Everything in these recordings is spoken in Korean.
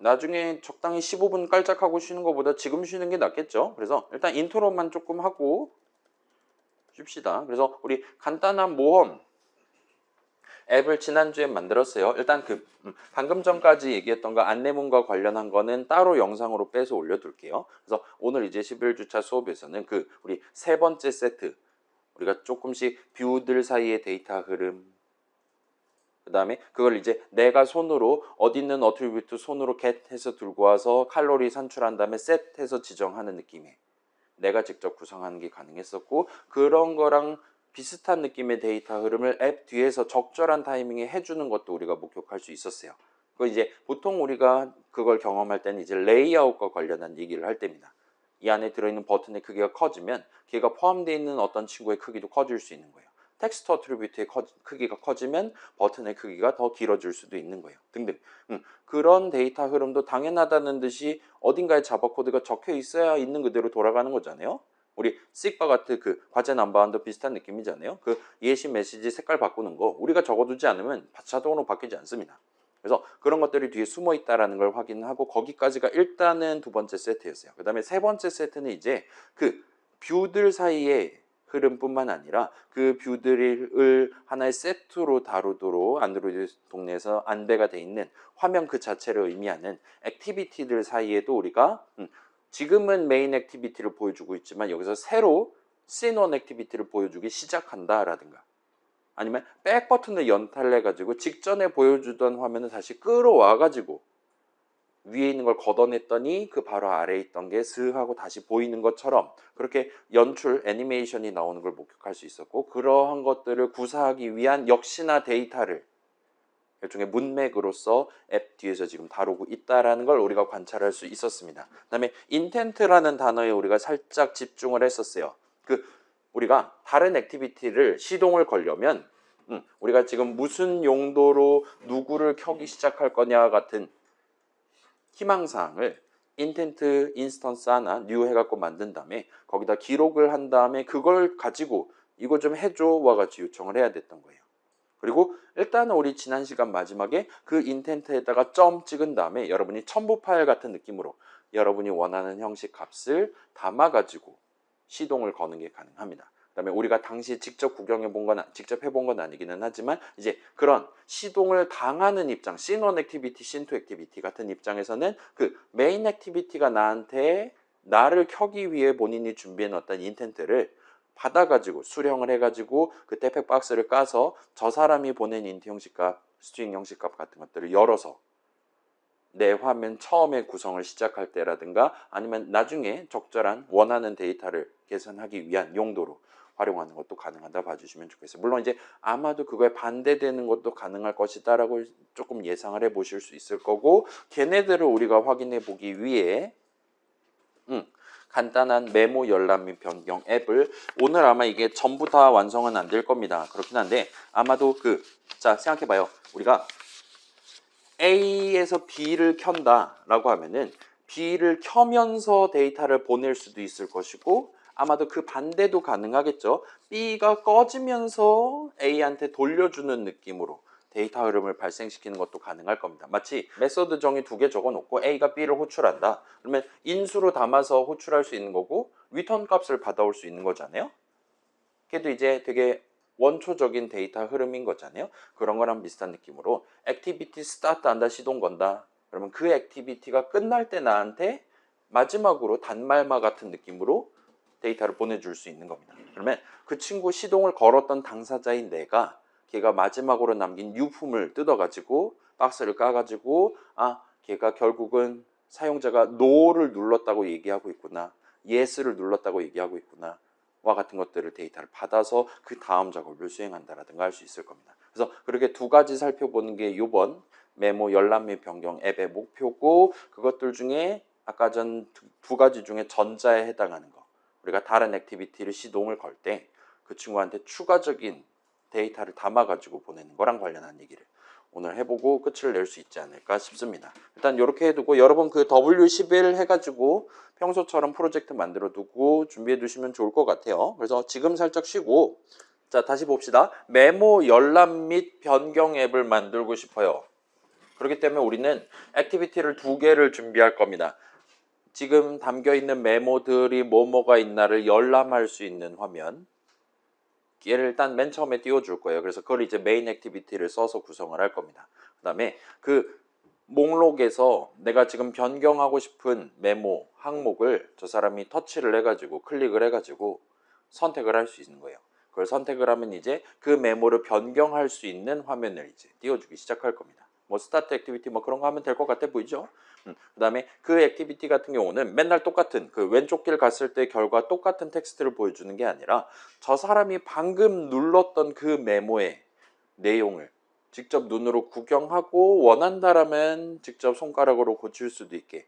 나중에 적당히 15분 깔짝하고 쉬는 것보다 지금 쉬는 게 낫겠죠. 그래서 일단 인트로만 조금 하고 쉽시다. 그래서 우리 간단한 모험 앱을 지난주에 만들었어요. 일단 방금 전까지 얘기했던 거 안내문과 관련한 거는 따로 영상으로 빼서 올려둘게요. 그래서 오늘 이제 11주차 수업에서는 우리 세 번째 세트, 우리가 조금씩 뷰들 사이의 데이터 흐름, 그 다음에 그걸 이제 내가 손으로 어디 있는 어트리뷰트 손으로 get 해서 들고 와서 칼로리 산출한 다음에 set 해서 지정하는 느낌의, 내가 직접 구성하는 게 가능했었고, 그런 거랑 비슷한 느낌의 데이터 흐름을 앱 뒤에서 적절한 타이밍에 해주는 것도 우리가 목격할 수 있었어요. 그 이제 보통 우리가 그걸 경험할 때는 이제 레이아웃과 관련한 얘기를 할 때입니다. 이 안에 들어있는 버튼의 크기가 커지면 걔가 포함되어 있는 어떤 친구의 크기도 커질 수 있는 거예요. 텍스트 어트리뷰트의 크기가 커지면 버튼의 크기가 더 길어질 수도 있는 거예요. 등등. 그런 데이터 흐름도 당연하다는 듯이 어딘가에 자바 코드가 적혀 있어야 있는 그대로 돌아가는 거잖아요. 우리 씩바 같은 과제 넘버원도 비슷한 느낌이잖아요. 예시 메시지 색깔 바꾸는 거 우리가 적어두지 않으면 자동으로 바뀌지 않습니다. 그래서 그런 것들이 뒤에 숨어 있다는 걸 확인하고, 거기까지가 일단은 두 번째 세트였어요. 그 다음에 세 번째 세트는 이제 뷰들 사이에 흐름뿐만 아니라 그 뷰들을 하나의 세트로 다루도록 안드로이드 동네에서 안배가 돼 있는 화면 그 자체를 의미하는 액티비티들 사이에도 우리가 지금은 메인 액티비티를 보여주고 있지만 여기서 새로 씬원 액티비티를 보여주기 시작한다라든가, 아니면 백 버튼을 연탈해 가지고 직전에 보여주던 화면을 다시 끌어와 가지고 위에 있는 걸 걷어냈더니 그 바로 아래에 있던 게 슥 하고 다시 보이는 것처럼 그렇게 연출, 애니메이션이 나오는 걸 목격할 수 있었고, 그러한 것들을 구사하기 위한 역시나 데이터를 일종의 문맥으로서 앱 뒤에서 지금 다루고 있다는 걸 우리가 관찰할 수 있었습니다. 그 다음에 인텐트라는 단어에 우리가 살짝 집중을 했었어요. 우리가 다른 액티비티를 시동을 걸려면 우리가 지금 무슨 용도로 누구를 켜기 시작할 거냐 같은 희망사항을 인텐트 인스턴스 하나 뉴 해갖고 만든 다음에 거기다 기록을 한 다음에 그걸 가지고 이거 좀 해줘와 같이 요청을 해야 됐던 거예요. 그리고 일단은 우리 지난 시간 마지막에 그 인텐트에다가 점 찍은 다음에 여러분이 첨부 파일 같은 느낌으로 여러분이 원하는 형식 값을 담아가지고 시동을 거는 게 가능합니다. 그다음에 우리가 당시 직접 구경해 본 건, 직접 해본 건 아니기는 하지만 이제 그런 시동을 당하는 입장, 씬1 액티비티, 씬2 액티비티 같은 입장에서는 메인 액티비티가 나를 켜기 위해 본인이 준비해 놓았던 인텐트를 받아가지고 수령을 해가지고 택배 박스를 까서 저 사람이 보낸 인트 형식값, 스트링 형식값 같은 것들을 열어서 내 화면 처음에 구성을 시작할 때라든가 아니면 나중에 적절한 원하는 데이터를 계산하기 위한 용도로 활용하는 것도 가능하다 봐주시면 좋겠어요. 물론 이제 아마도 그거에 반대되는 것도 가능할 것이다 라고 조금 예상을 해 보실 수 있을 거고, 걔네들을 우리가 확인해 보기 위해 간단한 메모 열람 및 변경 앱을 오늘 아마 이게 전부 다 완성은 안 될 겁니다. 그렇긴 한데 아마도 자 생각해봐요. 우리가 A에서 B를 켠다 라고 하면은 B를 켜면서 데이터를 보낼 수도 있을 것이고, 아마도 그 반대도 가능하겠죠. B가 꺼지면서 A한테 돌려주는 느낌으로 데이터 흐름을 발생시키는 것도 가능할 겁니다. 마치 메서드 정의 두 개 적어 놓고 A가 B를 호출한다. 그러면 인수로 담아서 호출할 수 있는 거고 리턴 값을 받아올 수 있는 거잖아요. 걔도 이제 되게 원초적인 데이터 흐름인 거잖아요. 그런 거랑 비슷한 느낌으로 액티비티 스타트 한다, 시동 건다. 그러면 그 액티비티가 끝날 때 나한테 마지막으로 단말마 같은 느낌으로 데이터를 보내줄 수 있는 겁니다. 그러면 그 친구 시동을 걸었던 당사자인 내가 걔가 마지막으로 남긴 유품을 뜯어가지고 박스를 까가지고 걔가 결국은 사용자가 NO를 눌렀다고 얘기하고 있구나, YES를 눌렀다고 얘기하고 있구나 와 같은 것들을 데이터를 받아서 그 다음 작업을 수행한다라든가 할 수 있을 겁니다. 그래서 그렇게 두 가지 살펴보는 게 이번 메모 열람 및 변경 앱의 목표고, 그것들 중에 아까 전 두 가지 중에 전자에 해당하는 거, 우리가 다른 액티비티를 시동을 걸 때 그 친구한테 추가적인 데이터를 담아가지고 보내는 거랑 관련한 얘기를 오늘 해보고 끝을 낼 수 있지 않을까 싶습니다. 일단 이렇게 해두고 여러분 W11 해가지고 평소처럼 프로젝트 만들어 두고 준비해 두시면 좋을 것 같아요. 그래서 지금 살짝 쉬고, 자 다시 봅시다. 메모 열람 및 변경 앱을 만들고 싶어요. 그렇기 때문에 우리는 액티비티를 2개를 준비할 겁니다. 지금 담겨있는 메모들이 뭐가 있나를 열람할 수 있는 화면, 얘를 일단 맨 처음에 띄워줄 거예요. 그래서 그걸 이제 메인 액티비티를 써서 구성을 할 겁니다. 그 다음에 그 목록에서 내가 지금 변경하고 싶은 메모 항목을 저 사람이 터치를 해가지고 클릭을 해가지고 선택을 할 수 있는 거예요. 그걸 선택을 하면 이제 그 메모를 변경할 수 있는 화면을 이제 띄워주기 시작할 겁니다. 뭐 스타트 액티비티 뭐 그런 거 하면 될 것 같아 보이죠? 그 다음에 그 액티비티 같은 경우는 맨날 똑같은 그 왼쪽 길 갔을 때 결과 똑같은 텍스트를 보여주는 게 아니라 저 사람이 방금 눌렀던 그 메모의 내용을 직접 눈으로 구경하고 원한다라면 직접 손가락으로 고칠 수도 있게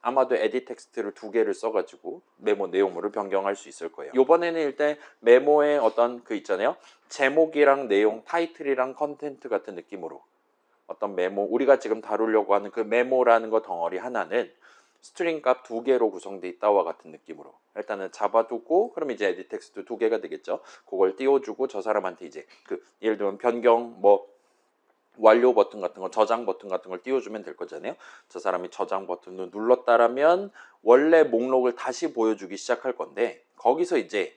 아마도 에디 텍스트를 2개를 써가지고 메모 내용물을 변경할 수 있을 거예요. 이번에는 일단 메모의 어떤 그 있잖아요. 제목이랑 내용, 타이틀이랑 컨텐트 같은 느낌으로 어떤 메모, 우리가 지금 다루려고 하는 그 메모라는 거 덩어리 하나는 스트링 값 2개로 구성되어 있다와 같은 느낌으로 일단은 잡아두고 그럼 이제 에디 텍스트 2개가 되겠죠. 그걸 띄워주고 저 사람한테 이제 그 예를 들면 변경 뭐 완료 버튼 같은 거, 저장 버튼 같은 걸 띄워주면 될 거잖아요. 저 사람이 저장 버튼을 눌렀다라면 원래 목록을 다시 보여주기 시작할 건데 거기서 이제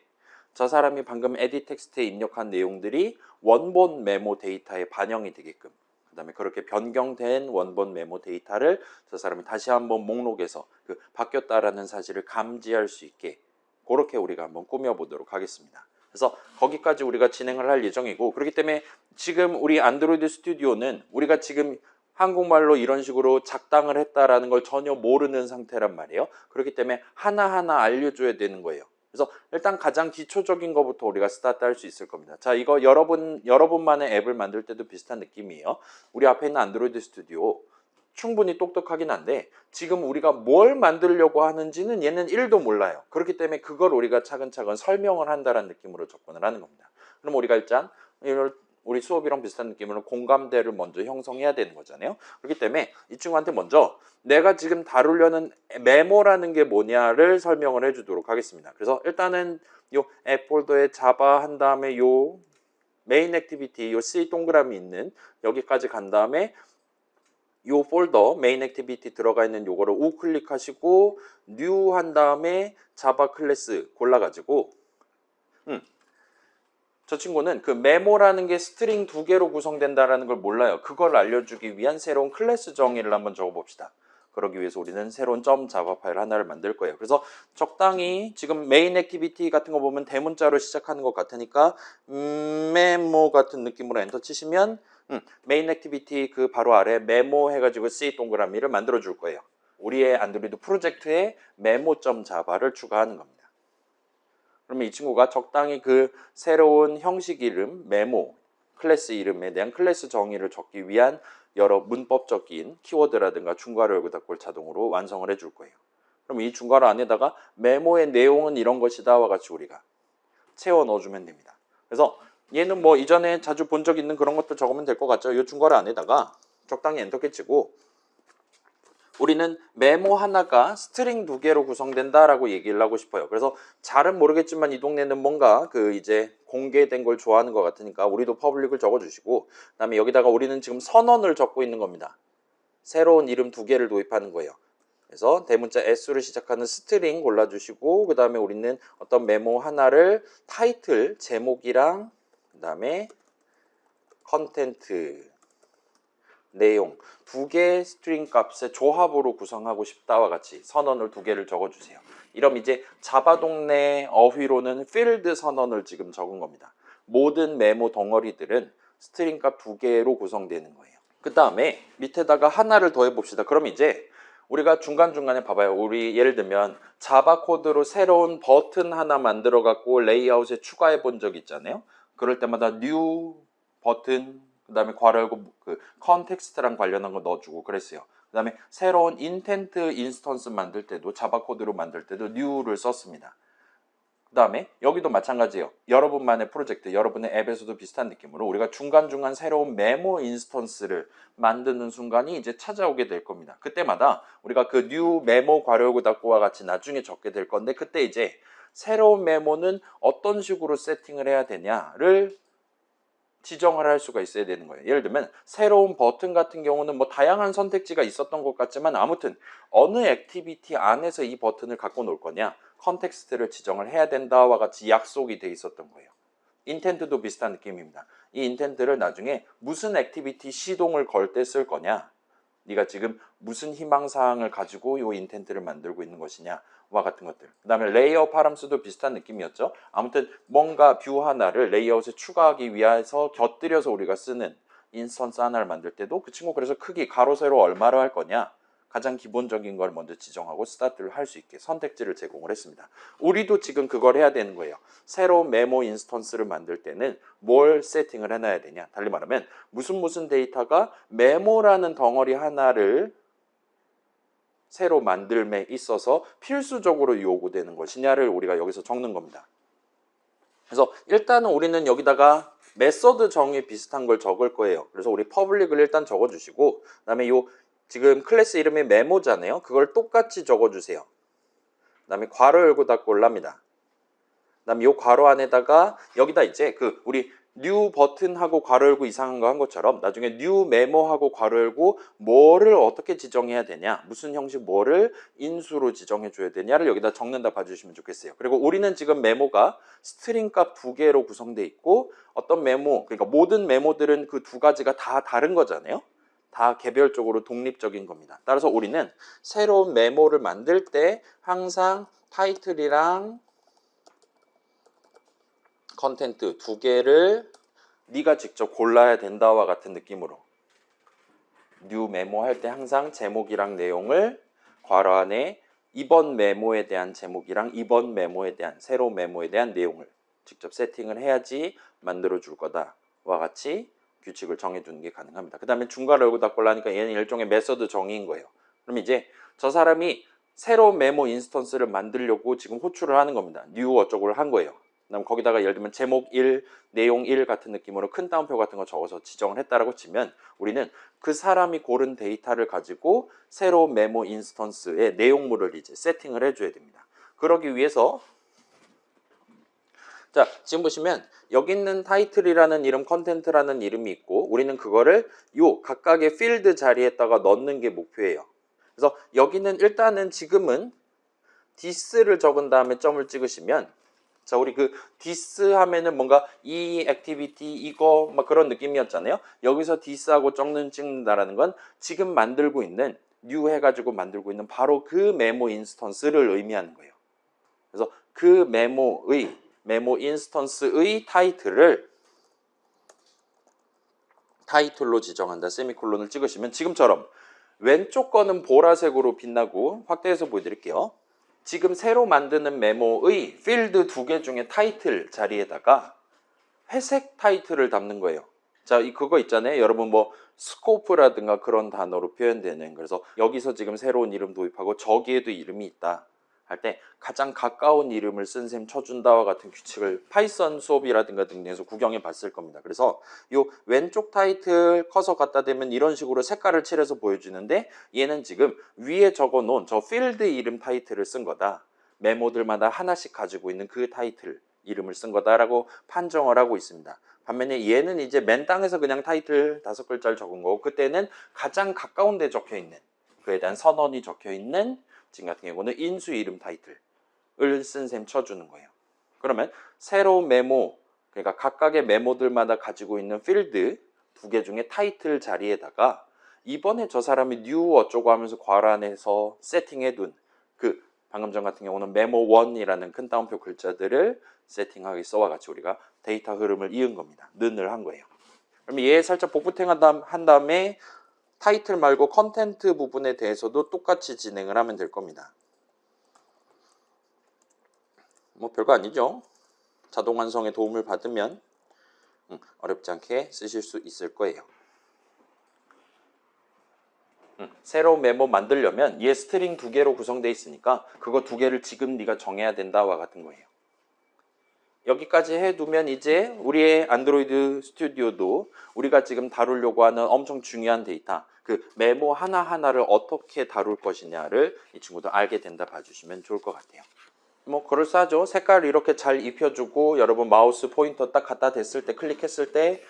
저 사람이 방금 에디 텍스트에 입력한 내용들이 원본 메모 데이터에 반영이 되게끔 그 다음에 그렇게 변경된 원본 메모 데이터를 저 사람이 다시 한번 목록에서 그 바뀌었다라는 사실을 감지할 수 있게 그렇게 우리가 한번 꾸며보도록 하겠습니다. 그래서 거기까지 우리가 진행을 할 예정이고 그렇기 때문에 지금 우리 안드로이드 스튜디오는 우리가 지금 한국말로 이런 식으로 작당을 했다라는 걸 전혀 모르는 상태란 말이에요. 그렇기 때문에 하나하나 알려줘야 되는 거예요. 그래서 일단 가장 기초적인 것부터 우리가 스타트 할 수 있을 겁니다. 자, 이거 여러분만의 앱을 만들 때도 비슷한 느낌이에요. 우리 앞에 있는 안드로이드 스튜디오 충분히 똑똑하긴 한데 지금 우리가 뭘 만들려고 하는지는 얘는 1도 몰라요. 그렇기 때문에 그걸 우리가 차근차근 설명을 한다는 느낌으로 접근을 하는 겁니다. 그럼 우리가 일단 우리 수업이랑 비슷한 느낌으로 공감대를 먼저 형성해야 되는 거잖아요. 그렇기 때문에 이 친구한테 먼저 내가 지금 다루려는 메모라는 게 뭐냐를 설명을 해주도록 하겠습니다. 그래서 일단은 요 앱 폴더에 자바 한 다음에 요 메인 액티비티 요 C 동그라미 있는 여기까지 간 다음에 요 폴더 메인 액티비티 들어가 있는 요거를 우클릭하시고 뉴 한 다음에 자바 클래스 골라가지고 저 친구는 그 메모라는 게 스트링 2개로 구성된다라는 걸 몰라요. 그걸 알려주기 위한 새로운 클래스 정의를 한번 적어봅시다. 그러기 위해서 우리는 새로운 .java 파일 하나를 만들 거예요. 그래서 적당히 지금 메인 액티비티 같은 거 보면 대문자로 시작하는 것 같으니까 메모 같은 느낌으로 엔터 치시면 메인 액티비티 그 바로 아래 메모 해가지고 C 동그라미를 만들어 줄 거예요. 우리의 안드로이드 프로젝트에 메모.java를 추가하는 겁니다. 그러면 이 친구가 적당히 그 새로운 형식 이름, 메모, 클래스 이름에 대한 클래스 정의를 적기 위한 여러 문법적인 키워드라든가 중괄호 열고 닫고를 자동으로 완성을 해줄 거예요. 그럼 이 중괄호 안에다가 메모의 내용은 이런 것이다와 같이 우리가 채워 넣어주면 됩니다. 그래서 얘는 뭐 이전에 자주 본 적 있는 그런 것도 적으면 될 것 같죠. 이 중괄호 안에다가 적당히 엔터키 치고 우리는 메모 하나가 스트링 2개로 구성된다라고 얘기를 하고 싶어요. 그래서 잘은 모르겠지만 이 동네는 뭔가 그 이제 공개된 걸 좋아하는 것 같으니까 우리도 퍼블릭을 적어주시고 그다음에 여기다가 우리는 지금 선언을 적고 있는 겁니다. 새로운 이름 2개를 도입하는 거예요. 그래서 대문자 S로 시작하는 스트링 골라주시고 그 다음에 우리는 어떤 메모 하나를 타이틀, 제목이랑 그 다음에 컨텐트 내용 2개의 스트링 값의 조합으로 구성하고 싶다와 같이 선언을 2개를 적어주세요. 이러면 이제 자바 동네 어휘로는 필드 선언을 지금 적은 겁니다. 모든 메모 덩어리들은 스트링 값 2개로 구성되는 거예요. 그 다음에 밑에다가 하나를 더 해봅시다. 그럼 이제 우리가 중간중간에 봐봐요. 우리 예를 들면 자바 코드로 새로운 버튼 하나 만들어 갖고 레이아웃에 추가해 본 적 있잖아요. 그럴 때마다 new 버튼 그 다음에 괄호 열고 그 컨텍스트랑 관련한 거 넣어주고 그랬어요. 그 다음에 새로운 인텐트 인스턴스 만들 때도 자바 코드로 만들 때도 new를 썼습니다. 그 다음에 여기도 마찬가지예요. 여러분만의 프로젝트, 여러분의 앱에서도 비슷한 느낌으로 우리가 중간중간 새로운 메모 인스턴스를 만드는 순간이 이제 찾아오게 될 겁니다. 그때마다 우리가 그 new 메모 괄호 열고 닫고와 같이 나중에 적게 될 건데 그때 이제 새로운 메모는 어떤 식으로 세팅을 해야 되냐를 지정을 할 수가 있어야 되는 거예요. 예를 들면 새로운 버튼 같은 경우는 뭐 다양한 선택지가 있었던 것 같지만 아무튼 어느 액티비티 안에서 이 버튼을 갖고 놀 거냐 컨텍스트를 지정을 해야 된다와 같이 약속이 돼 있었던 거예요. 인텐트도 비슷한 느낌입니다. 이 인텐트를 나중에 무슨 액티비티 시동을 걸 때 쓸 거냐, 네가 지금 무슨 희망사항을 가지고 이 인텐트를 만들고 있는 것이냐와 같은 것들. 그 다음에 레이아웃 파람스도 비슷한 느낌이었죠. 아무튼 뭔가 뷰 하나를 레이아웃에 추가하기 위해서 곁들여서 우리가 쓰는 인스턴스 하나를 만들 때도 그 친구 그래서 크기 가로 세로 얼마로 할 거냐, 가장 기본적인 걸 먼저 지정하고 스타트를 할 수 있게 선택지를 제공을 했습니다. 우리도 지금 그걸 해야 되는 거예요. 새로운 메모 인스턴스를 만들 때는 뭘 세팅을 해놔야 되냐. 달리 말하면 무슨 데이터가 메모라는 덩어리 하나를 새로 만들매 있어서 필수적으로 요구되는 것이냐를 우리가 여기서 적는 겁니다. 그래서 일단은 우리는 여기다가 메서드 정의 비슷한 걸 적을 거예요. 그래서 우리 퍼블릭을 일단 적어주시고 그 다음에 요 지금 클래스 이름이 메모잖아요. 그걸 똑같이 적어주세요. 그 다음에 괄호 열고 닫고 올랍니다. 그 다음에 요 괄호 안에다가 여기다 이제 그 우리 new 버튼하고 괄호 열고 이상한 거 한 것처럼 나중에 new 메모하고 괄호 열고 뭐를 어떻게 지정해야 되냐, 무슨 형식 뭐를 인수로 지정해 줘야 되냐를 여기다 적는다 봐주시면 좋겠어요. 그리고 우리는 지금 메모가 스트링 값 2개로 구성되어 있고 어떤 메모, 그러니까 모든 메모들은 그 두 가지가 다 다른 거잖아요. 다 개별적으로 독립적인 겁니다. 따라서 우리는 새로운 메모를 만들 때 항상 타이틀이랑 컨텐트 두 개를 네가 직접 골라야 된다와 같은 느낌으로 뉴 메모 할 때 항상 제목이랑 내용을 괄호 안에 이번 메모에 대한 제목이랑 이번 메모에 대한 새로운 메모에 대한 내용을 직접 세팅을 해야지 만들어 줄 거다와 같이 규칙을 정해두는 게 가능합니다. 그 다음에 중괄호 열고 닫고 하니까 얘는 일종의 메서드 정의인 거예요. 그럼 이제 저 사람이 새로운 메모 인스턴스를 만들려고 지금 호출을 하는 겁니다. new 어쩌고를 한 거예요. 그다음 거기다가 예를 들면 제목 1, 내용 1 같은 느낌으로 큰 따옴표 같은 거 적어서 지정을 했다라고 치면 우리는 그 사람이 고른 데이터를 가지고 새로운 메모 인스턴스의 내용물을 이제 세팅을 해줘야 됩니다. 그러기 위해서 자, 지금 보시면 여기 있는 타이틀이라는 이름, 컨텐트라는 이름이 있고 우리는 그거를 요 각각의 필드 자리에다가 넣는 게 목표예요. 그래서 여기는 일단은 지금은 this를 적은 다음에 점을 찍으시면 자, 우리 그 this 하면은 뭔가 이 액티비티 이거 막 그런 느낌이었잖아요. 여기서 this하고 찍는다라는 건 지금 만들고 있는 new 해가지고 만들고 있는 바로 그 메모 인스턴스를 의미하는 거예요. 그래서 그 메모 인스턴스의 타이틀로 지정한다. 세미콜론을 찍으시면 지금처럼 왼쪽 거는 보라색으로 빛나고 확대해서 보여드릴게요. 지금 새로 만드는 메모의 필드 2개 중에 타이틀 자리에다가 회색 타이틀을 담는 거예요. 자, 그거 있잖아요. 여러분 뭐 스코프라든가 그런 단어로 표현되는, 그래서 여기서 지금 새로운 이름 도입하고 저기에도 이름이 있다 할 때 가장 가까운 이름을 쓴 셈 쳐준다와 같은 규칙을 파이썬 수업이라든가 등등에서 구경해 봤을 겁니다. 그래서 요 왼쪽 타이틀 커서 갖다 대면 이런 식으로 색깔을 칠해서 보여주는데 얘는 지금 위에 적어 놓은 저 필드 이름 타이틀을 쓴 거다. 메모들마다 하나씩 가지고 있는 그 타이틀 이름을 쓴 거다라고 판정을 하고 있습니다. 반면에 얘는 이제 맨 땅에서 그냥 타이틀 5글자를 적은 거고 그때는 가장 가까운 데 적혀 있는 그에 대한 선언이 적혀 있는 지금 같은 경우는 인수 이름 타이틀을 쓴 셈 쳐주는 거예요. 그러면 새로운 메모, 그러니까 각각의 메모들마다 가지고 있는 필드 2개 중에 타이틀 자리에다가 이번에 저 사람이 new 어쩌고 하면서 괄호 안에서 세팅해둔 그 방금 전 같은 경우는 메모 1이라는 큰 따옴표 글자들을 세팅하기 써와 같이 우리가 데이터 흐름을 이은 겁니다. 는을 한 거예요. 그럼 얘 살짝 복붙행 한 다음에 타이틀 말고 컨텐트 부분에 대해서도 똑같이 진행을 하면 될 겁니다. 뭐 별거 아니죠. 자동 완성에 도움을 받으면 어렵지 않게 쓰실 수 있을 거예요. 새로운 메모 만들려면 얘 스트링 2개로 구성되어 있으니까 그거 2개를 지금 네가 정해야 된다와 같은 거예요. 여기까지 해두면 이제 우리의 안드로이드 스튜디오도 우리가 지금 다루려고 하는 엄청 중요한 데이터, 그 메모 하나하나를 어떻게 다룰 것이냐를 이 친구도 알게 된다 봐주시면 좋을 것 같아요. 뭐 그럴싸하죠. 색깔 이렇게 잘 입혀주고 여러분 마우스 포인터 딱 갖다 댔을 때 클릭했을 때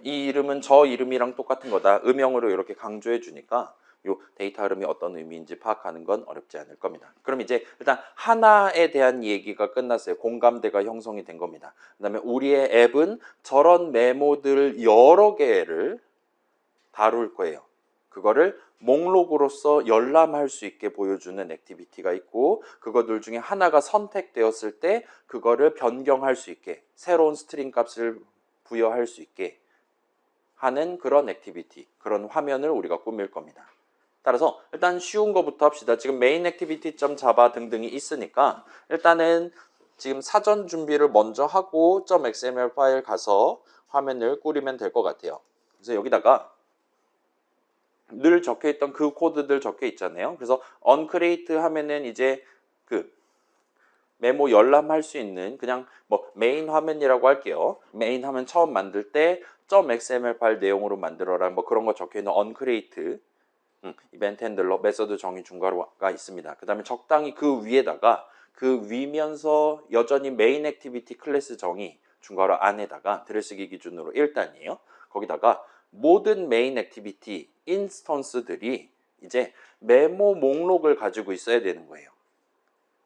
이 이름은 저 이름이랑 똑같은 거다. 음영으로 이렇게 강조해 주니까 요 데이터 흐름이 어떤 의미인지 파악하는 건 어렵지 않을 겁니다. 그럼 이제 일단 하나에 대한 얘기가 끝났어요. 공감대가 형성이 된 겁니다. 그다음에 우리의 앱은 저런 메모들 여러 개를 다룰 거예요. 그거를 목록으로서 열람할 수 있게 보여주는 액티비티가 있고 그거들 중에 하나가 선택되었을 때 그거를 변경할 수 있게 새로운 스트링 값을 부여할 수 있게 하는 그런 액티비티, 그런 화면을 우리가 꾸밀 겁니다. 따라서 일단 쉬운 거부터 합시다. 지금 메인 액티비티.java 등등이 있으니까 일단은 지금 사전 준비를 먼저 하고 .xml 파일 가서 화면을 꾸리면 될 것 같아요. 그래서 여기다가 늘 적혀있던 그 코드들 적혀 있잖아요. 그래서 onCreate 하면은 이제 그 메모 열람할 수 있는 그냥 뭐 메인 화면이라고 할게요. 메인 화면 처음 만들 때 .xml 파일 내용으로 만들어라 뭐 그런 거 적혀 있는 onCreate 이벤트 핸들러 메서드 정의 중괄호가 있습니다. 그 다음에 적당히 그 위에다가 그 위면서 여전히 메인 액티비티 클래스 정의 중괄호 안에다가 들여쓰기 기준으로 1단이에요. 거기다가 모든 메인 액티비티 인스턴스들이 이제 메모 목록을 가지고 있어야 되는 거예요.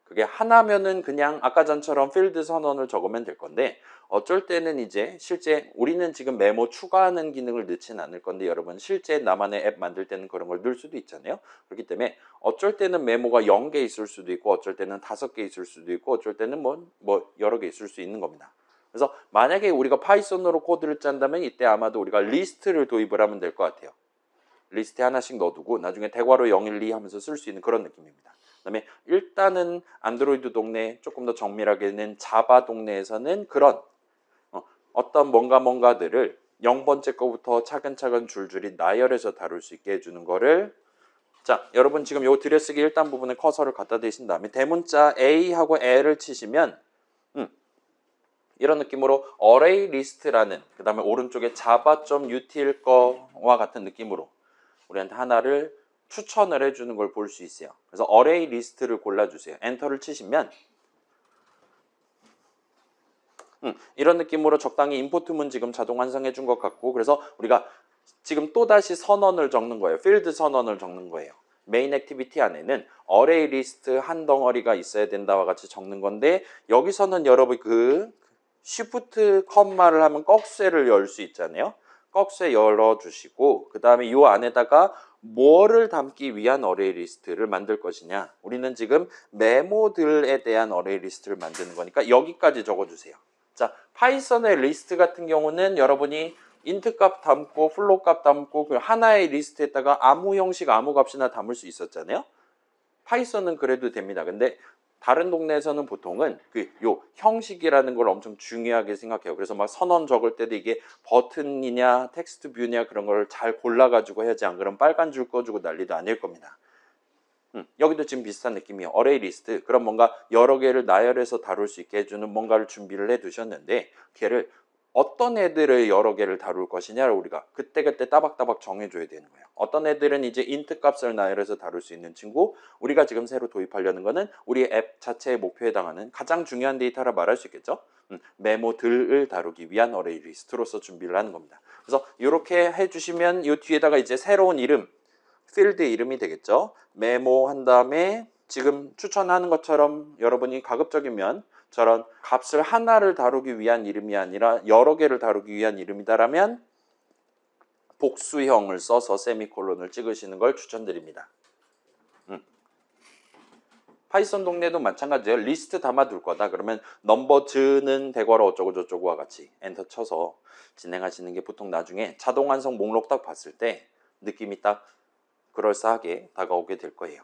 그게 하나면은 그냥 아까 전처럼 필드 선언을 적으면 될 건데 어쩔 때는 이제 실제 우리는 지금 메모 추가하는 기능을 넣지는 않을 건데 여러분 실제 나만의 앱 만들 때는 그런 걸 넣을 수도 있잖아요. 그렇기 때문에 어쩔 때는 메모가 0개 있을 수도 있고 어쩔 때는 5개 있을 수도 있고 어쩔 때는 뭐 여러 개 있을 수 있는 겁니다. 그래서 만약에 우리가 파이썬으로 코드를 짠다면 이때 아마도 우리가 리스트를 도입을 하면 될 것 같아요. 리스트에 하나씩 넣어두고 나중에 대괄호 012 하면서 쓸 수 있는 그런 느낌입니다. 그다음에 일단은 안드로이드 동네 조금 더 정밀하게는 자바 동네에서는 그런 어떤 뭔가들을 0번째 거부터 차근차근 줄줄이 나열해서 다룰 수 있게 해주는 거를 자 여러분 지금 요 들여쓰기 1단 부분에 커서를 갖다 대신 다음에 대문자 A하고 L을 치시면 이런 느낌으로 array list라는 그 다음에 오른쪽에 java.util 거와 같은 느낌으로 우리한테 하나를 추천을 해주는 걸 볼 수 있어요. 그래서 array list를 골라주세요. 엔터를 치시면 이런 느낌으로 적당히 임포트문 지금 자동 완성해 준 것 같고 그래서 우리가 지금 또다시 선언을 적는 거예요. 필드 선언을 적는 거예요. 메인 액티비티 안에는 array list 한 덩어리가 있어야 된다와 같이 적는 건데 여기서는 여러분 그 쉬프트 컴마를 하면 꺽쇠를 열 수 있잖아요. 꺽쇠 열어주시고 그 다음에 이 안에다가 뭐를 담기 위한 어레이 리스트를 만들 것이냐. 우리는 지금 메모들에 대한 어레이 리스트를 만드는 거니까 여기까지 적어주세요. 자, 파이썬의 리스트 같은 경우는 여러분이 인트 값 담고 플롯 값 담고 그 하나의 리스트에다가 아무 형식 아무 값이나 담을 수 있었잖아요. 파이썬은 그래도 됩니다. 근데 다른 동네에서는 보통은 그 요 형식이라는 걸 엄청 중요하게 생각해요. 그래서 막 선언 적을 때도 이게 버튼이냐 텍스트 뷰냐 그런 걸 잘 골라가지고 해야지 안 그러면 빨간 줄 꺼주고 난리도 아닐 겁니다. 여기도 지금 비슷한 느낌이에요. 어레이 리스트. 그럼 뭔가 여러 개를 나열해서 다룰 수 있게 해주는 뭔가를 준비를 해 두셨는데 걔를 어떤 애들을 여러 개를 다룰 것이냐를 우리가 그때그때 따박따박 정해줘야 되는 거예요. 어떤 애들은 이제 인트 값을 나열해서 다룰 수 있는 친구, 우리가 지금 새로 도입하려는 거는 우리 앱 자체의 목표에 해당하는 가장 중요한 데이터라 말할 수 있겠죠. 메모들을 다루기 위한 어레이 리스트로서 준비를 하는 겁니다. 그래서 이렇게 해주시면 이 뒤에다가 이제 새로운 이름, 필드 이름이 되겠죠. 메모 한 다음에 지금 추천하는 것처럼 여러분이 가급적이면 저런 값을 하나를 다루기 위한 이름이 아니라 여러 개를 다루기 위한 이름이다라면 복수형을 써서 세미콜론을 찍으시는 걸 추천드립니다. 파이썬 동네도 마찬가지예요. 리스트 담아둘 거다. 그러면 넘버즈는 대괄호 어쩌고저쩌고와 같이 엔터 쳐서 진행하시는 게 보통 나중에 자동 완성 목록 딱 봤을 때 느낌이 딱 그럴싸하게 다가오게 될 거예요.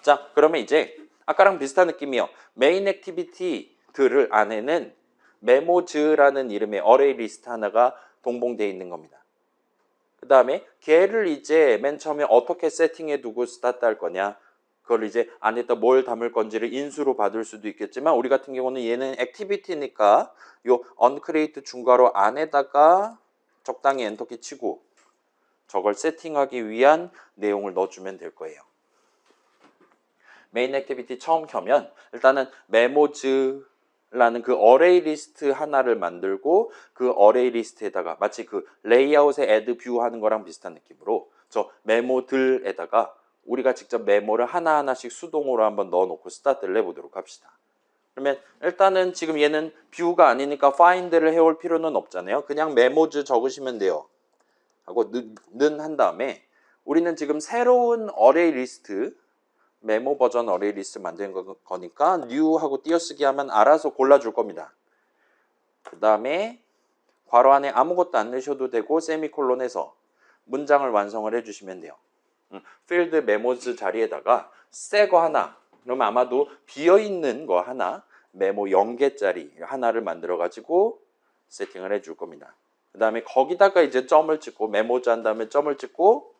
자, 그러면 이제 아까랑 비슷한 느낌이요. 메인 액티비티들을 안에는 메모즈라는 이름의 어레이 리스트 하나가 동봉되어 있는 겁니다. 그 다음에 걔를 이제 맨 처음에 어떻게 세팅해 두고 스타트 할 거냐, 그걸 이제 안에다 뭘 담을 건지를 인수로 받을 수도 있겠지만 우리 같은 경우는 얘는 액티비티니까 요 onCreate 중괄호 안에다가 적당히 엔터키 치고 저걸 세팅하기 위한 내용을 넣어주면 될 거예요. 메인 액티비티 처음 켜면 일단은 메모즈라는 그 어레이 리스트 하나를 만들고 그 어레이 리스트에다가 마치 그 레이아웃에 애드 뷰 하는 거랑 비슷한 느낌으로 저 메모들에다가 우리가 직접 메모를 하나하나씩 수동으로 한번 넣어놓고 스타트를 해보도록 합시다. 그러면 일단은 지금 얘는 뷰가 아니니까 find를 해올 필요는 없잖아요. 그냥 메모즈 적으시면 돼요. 하고 는 한 다음에 우리는 지금 새로운 어레이 리스트 메모 버전 어레이 리스트 만드는 거니까 new 하고 띄어쓰기 하면 알아서 골라줄 겁니다. 그 다음에 괄호 안에 아무것도 안 넣으셔도 되고 세미콜론해서 문장을 완성을 해주시면 돼요. 필드 메모즈 자리에다가 새 거 하나, 그러면 아마도 비어있는 거 하나, 메모 0개짜리 하나를 만들어 가지고 세팅을 해줄 겁니다. 그 다음에 거기다가 이제 점을 찍고 메모즈 한 다음에 점을 찍고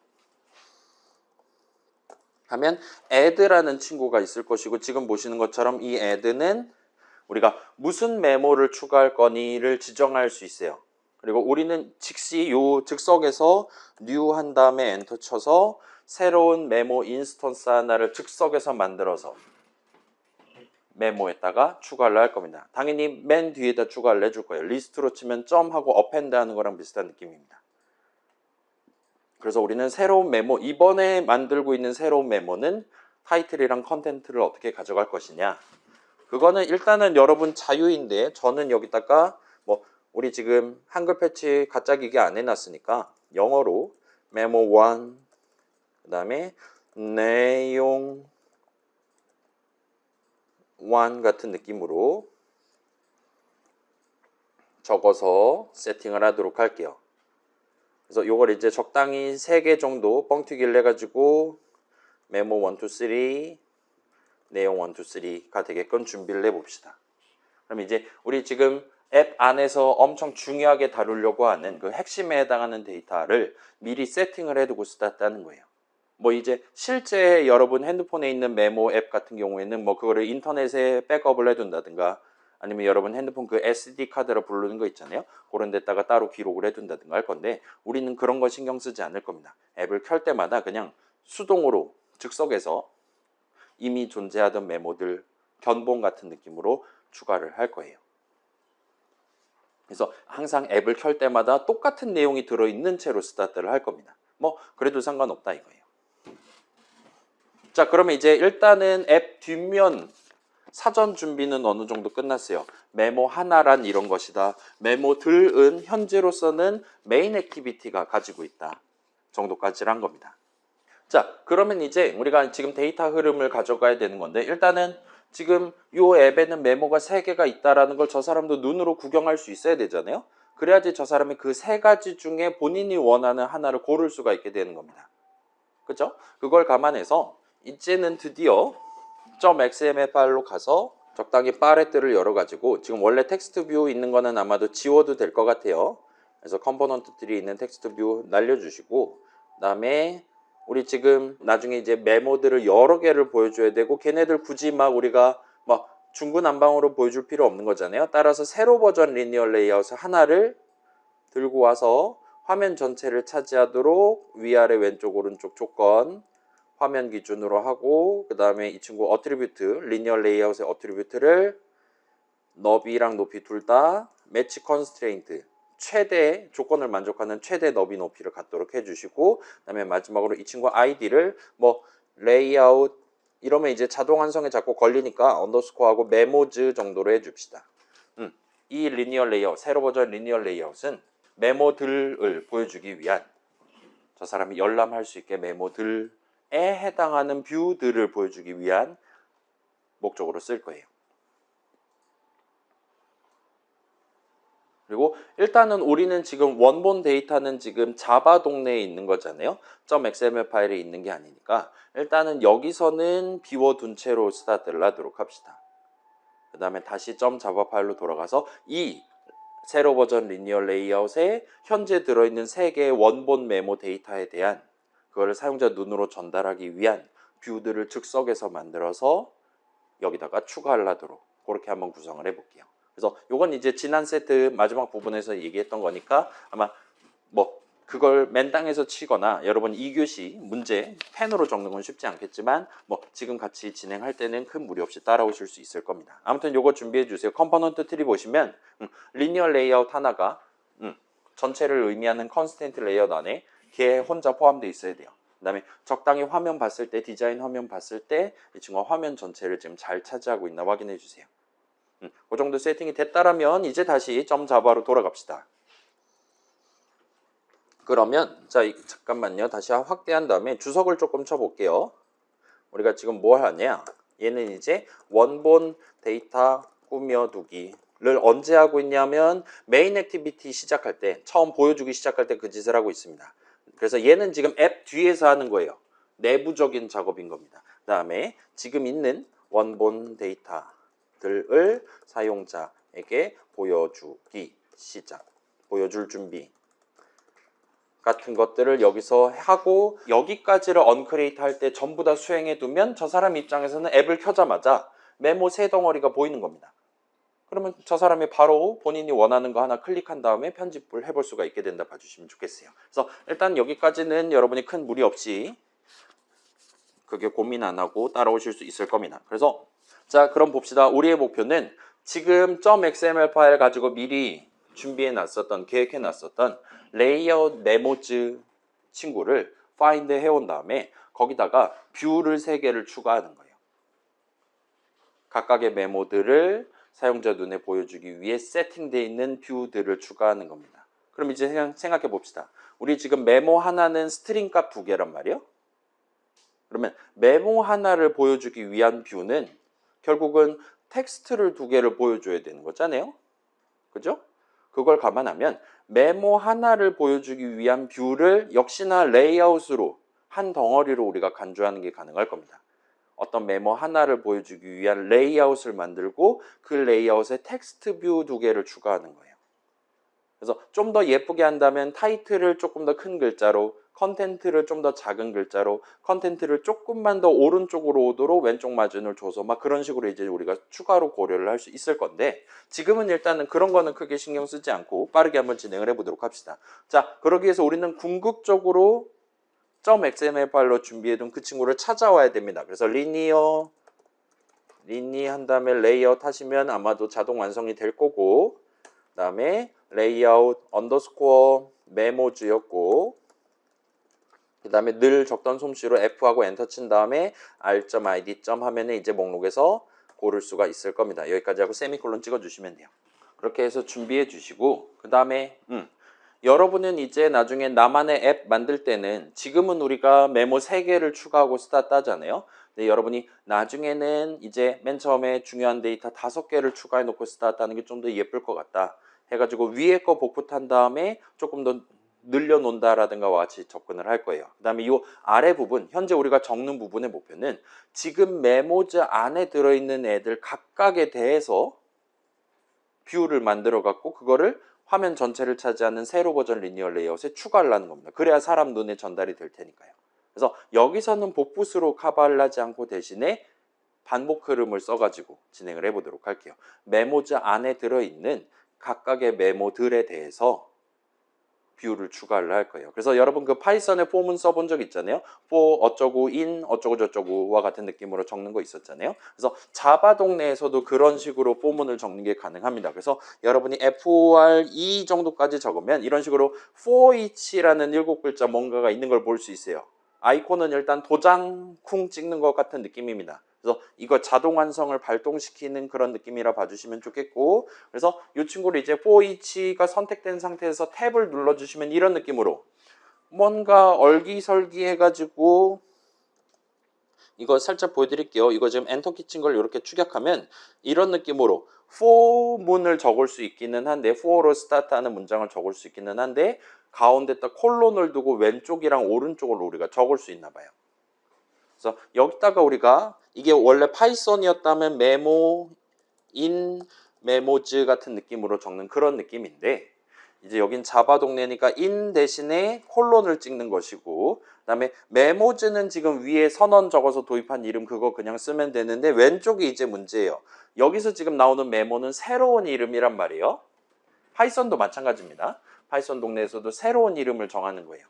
하면 add라는 친구가 있을 것이고 지금 보시는 것처럼 이 add는 우리가 무슨 메모를 추가할 거니를 지정할 수 있어요. 그리고 우리는 즉시 요 즉석에서 new 한 다음에 엔터 쳐서 새로운 메모 인스턴스 하나를 즉석에서 만들어서 메모에다가 추가를 할 겁니다. 당연히 맨 뒤에다 추가를 해줄 거예요. 리스트로 치면 점하고 어펜드 하는 거랑 비슷한 느낌입니다. 그래서 우리는 새로운 메모, 이번에 만들고 있는 새로운 메모는 타이틀이랑 컨텐트를 어떻게 가져갈 것이냐. 그거는 일단은 여러분 자유인데 저는 여기다가 뭐 우리 지금 한글 패치 가짜 기계 안 해놨으니까 영어로 메모 1 그 다음에 내용 1 같은 느낌으로 적어서 세팅을 하도록 할게요. 그래서 요걸 이제 적당히 3개 정도 뻥튀기를 해가지고 메모 1, 2, 3 내용 1, 2, 3가 되게끔 준비를 해봅시다. 그럼 이제 우리 지금 앱 안에서 엄청 중요하게 다루려고 하는 그 핵심에 해당하는 데이터를 미리 세팅을 해두고 스타트하는 거예요. 뭐 이제 실제 여러분 핸드폰에 있는 메모 앱 같은 경우에는 뭐 그거를 인터넷에 백업을 해둔다든가 아니면 여러분 핸드폰 그 SD 카드로 부르는 거 있잖아요. 그런 데다가 따로 기록을 해둔다든가 할 건데 우리는 그런 거 신경 쓰지 않을 겁니다. 앱을 켤 때마다 그냥 수동으로 즉석에서 이미 존재하던 메모들 견본 같은 느낌으로 추가를 할 거예요. 그래서 항상 앱을 켤 때마다 똑같은 내용이 들어있는 채로 스타트를 할 겁니다. 뭐 그래도 상관없다 이거예요. 자, 그러면 이제 일단은 앱 뒷면 사전 준비는 어느 정도 끝났어요. 메모 하나란 이런 것이다. 메모들은 현재로서는 메인 액티비티가 가지고 있다. 정도까지를 한 겁니다. 자, 그러면 이제 우리가 지금 데이터 흐름을 가져가야 되는 건데 일단은 지금 이 앱에는 메모가 3개가 있다라는 걸 저 사람도 눈으로 구경할 수 있어야 되잖아요. 그래야지 저 사람이 그 3가지 중에 본인이 원하는 하나를 고를 수가 있게 되는 겁니다. 그죠? 그걸 감안해서 이제는 드디어 .xml 파일로 가서 적당히 파레트를 열어가지고 지금 원래 텍스트 뷰 있는 거는 아마도 지워도 될 것 같아요. 그래서 컴포넌트들이 있는 텍스트 뷰 날려주시고 그 다음에 우리 지금 나중에 이제 메모들을 여러 개를 보여줘야 되고 걔네들 굳이 막 우리가 막 중구난방으로 보여줄 필요 없는 거잖아요. 따라서 세로 버전 리니어 레이아웃 하나를 들고 와서 화면 전체를 차지하도록 위아래 왼쪽 오른쪽 조건 화면 기준으로 하고 그 다음에 이 친구 어트리뷰트 리니어 레이아웃의 어트리뷰트를 너비랑 높이 둘 다 매치 컨스트레인트 최대 조건을 만족하는 최대 너비 높이를 갖도록 해주시고 그 다음에 마지막으로 이 친구 아이디를 뭐 레이아웃 이러면 이제 자동 완성에 자꾸 걸리니까 언더스코어하고 메모즈 정도로 해줍시다. 이 리니어 레이아웃 세로 버전 리니어 레이아웃은 메모들을 보여주기 위한 저 사람이 열람할 수 있게 메모들에 해당하는 뷰들을 보여주기 위한 목적으로 쓸 거예요. 그리고 일단은 우리는 지금 원본 데이터는 지금 자바 동네에 있는 거잖아요. .xml 파일에 있는 게 아니니까 일단은 여기서는 비워둔 채로 스타트를 하도록 합시다. 그 다음에 다시 .java 파일로 돌아가서 이 세로 버전 리니어 레이아웃에 현재 들어있는 3개의 원본 메모 데이터에 대한 그거를 사용자 눈으로 전달하기 위한 뷰들을 즉석에서 만들어서 여기다가 추가를 하도록 그렇게 한번 구성을 해볼게요. 그래서 요건 이제 지난 세트 마지막 부분에서 얘기했던 거니까 아마 뭐 그걸 맨땅에서 치거나 여러분 2교시 문제 펜으로 적는 건 쉽지 않겠지만 뭐 지금 같이 진행할 때는 큰 무리 없이 따라오실 수 있을 겁니다. 아무튼 요거 준비해 주세요. 컴포넌트 트리 보시면 리니어 레이아웃 하나가 전체를 의미하는 컨스텐트 레이아웃 안에 걔 혼자 포함되어 있어야 돼요. 그 다음에 적당히 화면 봤을 때 디자인 화면 봤을 때 이 친구가 화면 전체를 지금 잘 차지하고 있나 확인해 주세요. 그 정도 세팅이 됐다라면 이제 다시 점 자바로 돌아갑시다. 그러면 자 잠깐만요. 다시 확대한 다음에 주석을 조금 쳐볼게요. 우리가 지금 뭐 하냐? 얘는 이제 원본 데이터 꾸며두기를 언제 하고 있냐면 메인 액티비티 시작할 때 처음 보여주기 시작할 때 그 짓을 하고 있습니다. 그래서 얘는 지금 앱 뒤에서 하는 거예요. 내부적인 작업인 겁니다. 그 다음에 지금 있는 원본 데이터들을 사용자에게 보여주기 시작, 보여줄 준비 같은 것들을 여기서 하고 여기까지를 언크리에이트 할 때 전부 다 수행해 두면 저 사람 입장에서는 앱을 켜자마자 메모 세 덩어리가 보이는 겁니다. 그러면 저 사람이 바로 본인이 원하는 거 하나 클릭한 다음에 편집을 해볼 수가 있게 된다 봐주시면 좋겠어요. 그래서 일단 여기까지는 여러분이 큰 무리 없이 그게 고민 안 하고 따라오실 수 있을 겁니다. 그래서 자 그럼 봅시다. 우리의 목표는 지금 .xml 파일 가지고 미리 준비해 놨었던 계획해 놨었던 레이아웃 메모즈 친구를 파인드 해온 다음에 거기다가 뷰를 3개를 추가하는 거예요. 각각의 메모들을 사용자 눈에 보여주기 위해 세팅되어 있는 뷰들을 추가하는 겁니다. 그럼 이제 생각해 봅시다. 우리 지금 메모 하나는 스트링 값 2개란 말이에요. 그러면 메모 하나를 보여주기 위한 뷰는 결국은 텍스트를 2개를 보여줘야 되는 거잖아요. 그죠? 그걸 감안하면 메모 하나를 보여주기 위한 뷰를 역시나 레이아웃으로 한 덩어리로 우리가 간주하는 게 가능할 겁니다. 어떤 메모 하나를 보여주기 위한 레이아웃을 만들고 그 레이아웃에 텍스트 뷰 2개를 추가하는 거예요. 그래서 좀 더 예쁘게 한다면 타이틀을 조금 더 큰 글자로, 컨텐트를 좀 더 작은 글자로, 컨텐트를 조금만 더 오른쪽으로 오도록 왼쪽 마진을 줘서 막 그런 식으로 이제 우리가 추가로 고려를 할 수 있을 건데 지금은 일단은 그런 거는 크게 신경 쓰지 않고 빠르게 한번 진행을 해보도록 합시다. 자, 그러기 위해서 우리는 궁극적으로 .xml 파일로 준비해둔 그 친구를 찾아와야 됩니다. 그래서 리니 한 다음에 레이아웃 하시면 아마도 자동 완성이 될 거고 그 다음에 레이아웃 언더스코어 메모즈였고 그 다음에 늘 적던 솜씨로 F하고 엔터 친 다음에 r.id. 하면은 이제 목록에서 고를 수가 있을 겁니다. 여기까지 하고 세미콜론 찍어주시면 돼요. 그렇게 해서 준비해 주시고 그 다음에 여러분은 이제 나중에 나만의 앱 만들 때는 지금은 우리가 메모 3개를 추가하고 스타트 하잖아요. 근데 여러분이 나중에는 이제 맨 처음에 중요한 데이터 5개를 추가해 놓고 스타트 하는 게 좀 더 예쁠 것 같다 해가지고 위에 거 복붙한 다음에 조금 더 늘려놓는다라든가 같이 접근을 할 거예요. 그 다음에 이 아래 부분, 현재 우리가 적는 부분의 목표는 지금 메모즈 안에 들어있는 애들 각각에 대해서 뷰를 만들어 갖고 그거를 화면 전체를 차지하는 세로 버전 리니어 레이아웃에 추가를 하는 겁니다. 그래야 사람 눈에 전달이 될 테니까요. 그래서 여기서는 복붙으로 커버를 하지 않고 대신에 반복 흐름을 써가지고 진행을 해보도록 할게요. 메모즈 안에 들어있는 각각의 메모들에 대해서 뷰를 추가를 할 거예요. 그래서 여러분 그 파이썬에 폼은 써본 적 있잖아요. for 어쩌고 in 어쩌고 저쩌고와 같은 느낌으로 적는 거 있었잖아요. 그래서 자바 동네에서도 그런 식으로 폼문을 적는 게 가능합니다. 그래서 여러분이 for e 정도까지 적으면 이런 식으로 for each라는 7글자 뭔가가 있는 걸 볼 수 있어요. 아이콘은 일단 도장 쿵 찍는 것 같은 느낌입니다. 그래서 이거 자동 완성을 발동시키는 그런 느낌이라 봐주시면 좋겠고 그래서 이 친구를 이제 for each가 선택된 상태에서 탭을 눌러주시면 이런 느낌으로 뭔가 얼기설기 해가지고 이거 살짝 보여드릴게요. 이거 지금 엔터 키친 걸 이렇게 추격하면 이런 느낌으로 for 문을 적을 수 있기는 한데 for로 스타트하는 문장을 적을 수 있기는 한데 가운데다 콜론을 두고 왼쪽이랑 오른쪽을 우리가 적을 수 있나 봐요. 그래서 여기다가 우리가 이게 원래 파이썬이었다면 메모, 인, 메모즈 같은 느낌으로 적는 그런 느낌인데 이제 여긴 자바 동네니까 인 대신에 콜론을 찍는 것이고 그 다음에 메모즈는 지금 위에 선언 적어서 도입한 이름 그거 그냥 쓰면 되는데 왼쪽이 이제 문제예요. 여기서 지금 나오는 메모는 새로운 이름이란 말이에요. 파이썬도 마찬가지입니다. 파이썬 동네에서도 새로운 이름을 정하는 거예요.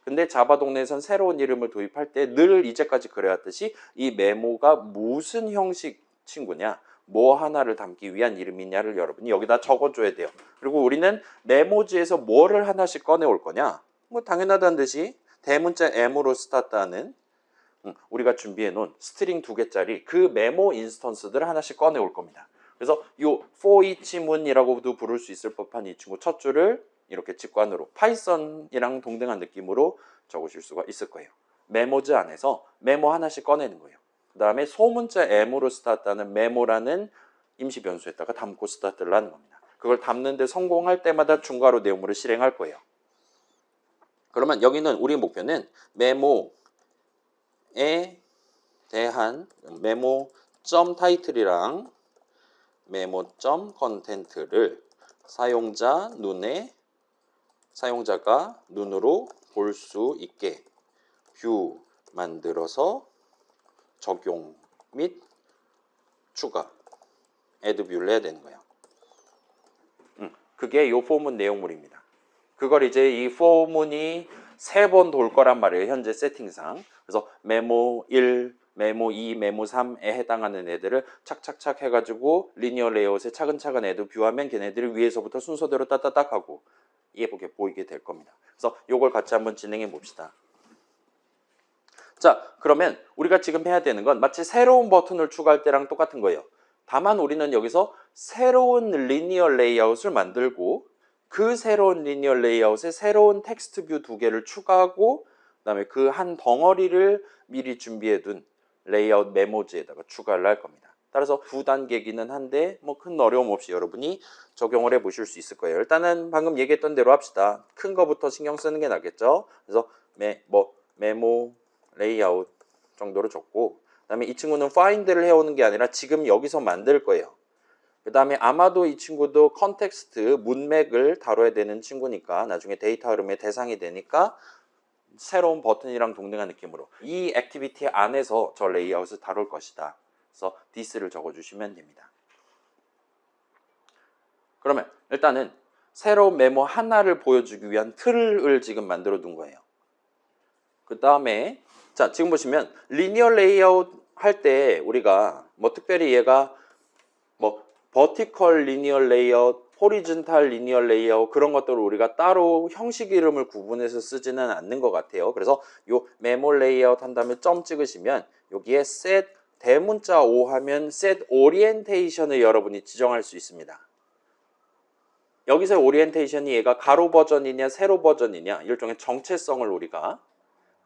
근데 자바 동네에선 새로운 이름을 도입할 때 늘 이제까지 그래왔듯이 이 메모가 무슨 형식 친구냐, 뭐 하나를 담기 위한 이름이냐를 여러분이 여기다 적어줘야 돼요. 그리고 우리는 메모지에서 뭐를 하나씩 꺼내올 거냐, 뭐 당연하다는 듯이 대문자 M으로 스타트하는 우리가 준비해 놓은 스트링 2개짜리 그 메모 인스턴스들을 하나씩 꺼내올 겁니다. 그래서 요 for each 문이라고도 부를 수 있을 법한 이 친구 첫 줄을 이렇게 직관으로 파이썬이랑 동등한 느낌으로 적으실 수가 있을 거예요. 메모지 안에서 메모 하나씩 꺼내는 거예요. 그 다음에 소문자 M으로 스타트하는 메모라는 임시 변수에다가 담고 스타트를 하는 겁니다. 그걸 담는데 성공할 때마다 중괄호 내용물을 실행할 거예요. 그러면 여기는 우리 목표는 메모에 대한 메모 점 타이틀이랑 메모 점 컨텐트를 사용자가 눈으로 볼 수 있게 뷰 만들어서 적용 및 추가 add 뷰를 해야 되는 거예요. 그게 요 포문 내용물입니다. 그걸 이제 이 포문이 3번 돌 거란 말이에요. 현재 세팅상. 그래서 메모 1, 메모 2, 메모 3에 해당하는 애들을 착착착 해가지고 리니어 레이아웃에 차근차근 애드 뷰하면 걔네들이 위에서부터 순서대로 따따딱 하고 예쁘게 보이게 될 겁니다. 그래서 요걸 같이 한번 진행해 봅시다. 자, 그러면 우리가 지금 해야 되는 건 마치 새로운 버튼을 추가할 때랑 똑같은 거예요. 다만 우리는 여기서 새로운 리니어 레이아웃을 만들고 그 새로운 리니어 레이아웃에 새로운 텍스트 뷰 2개를 추가하고 그다음에 그 한 덩어리를 미리 준비해 둔 레이아웃 메모지에다가 추가를 할 겁니다. 따라서 2단계기는 한데 뭐 큰 어려움 없이 여러분이 적용을 해 보실 수 있을 거예요. 일단은 방금 얘기했던 대로 합시다. 큰 거부터 신경 쓰는 게 낫겠죠. 그래서 메모 레이아웃 정도로 적고 그다음에 이 친구는 find를 해오는 게 아니라 지금 여기서 만들 거예요. 그 다음에 아마도 이 친구도 컨텍스트, 문맥을 다뤄야 되는 친구니까 나중에 데이터 흐름의 대상이 되니까 새로운 버튼이랑 동등한 느낌으로 이 액티비티 안에서 저 레이아웃을 다룰 것이다. 그래서 this를 적어주시면 됩니다. 그러면 일단은 새로운 메모 하나를 보여주기 위한 틀을 지금 만들어 둔 거예요. 그 다음에 자 지금 보시면 리니어 레이아웃 할 때 우리가 뭐 특별히 얘가 뭐 버티컬 리니어 레이아웃, 호리즌탈 리니어 레이아웃 그런 것들을 우리가 따로 형식 이름을 구분해서 쓰지는 않는 것 같아요. 그래서 요 메모 레이아웃 한 다음에 점 찍으시면 여기에 set 대문자 O 하면 set 오리엔테이션을 여러분이 지정할 수 있습니다. 여기서 오리엔테이션이 얘가 가로 버전이냐 세로 버전이냐 일종의 정체성을 우리가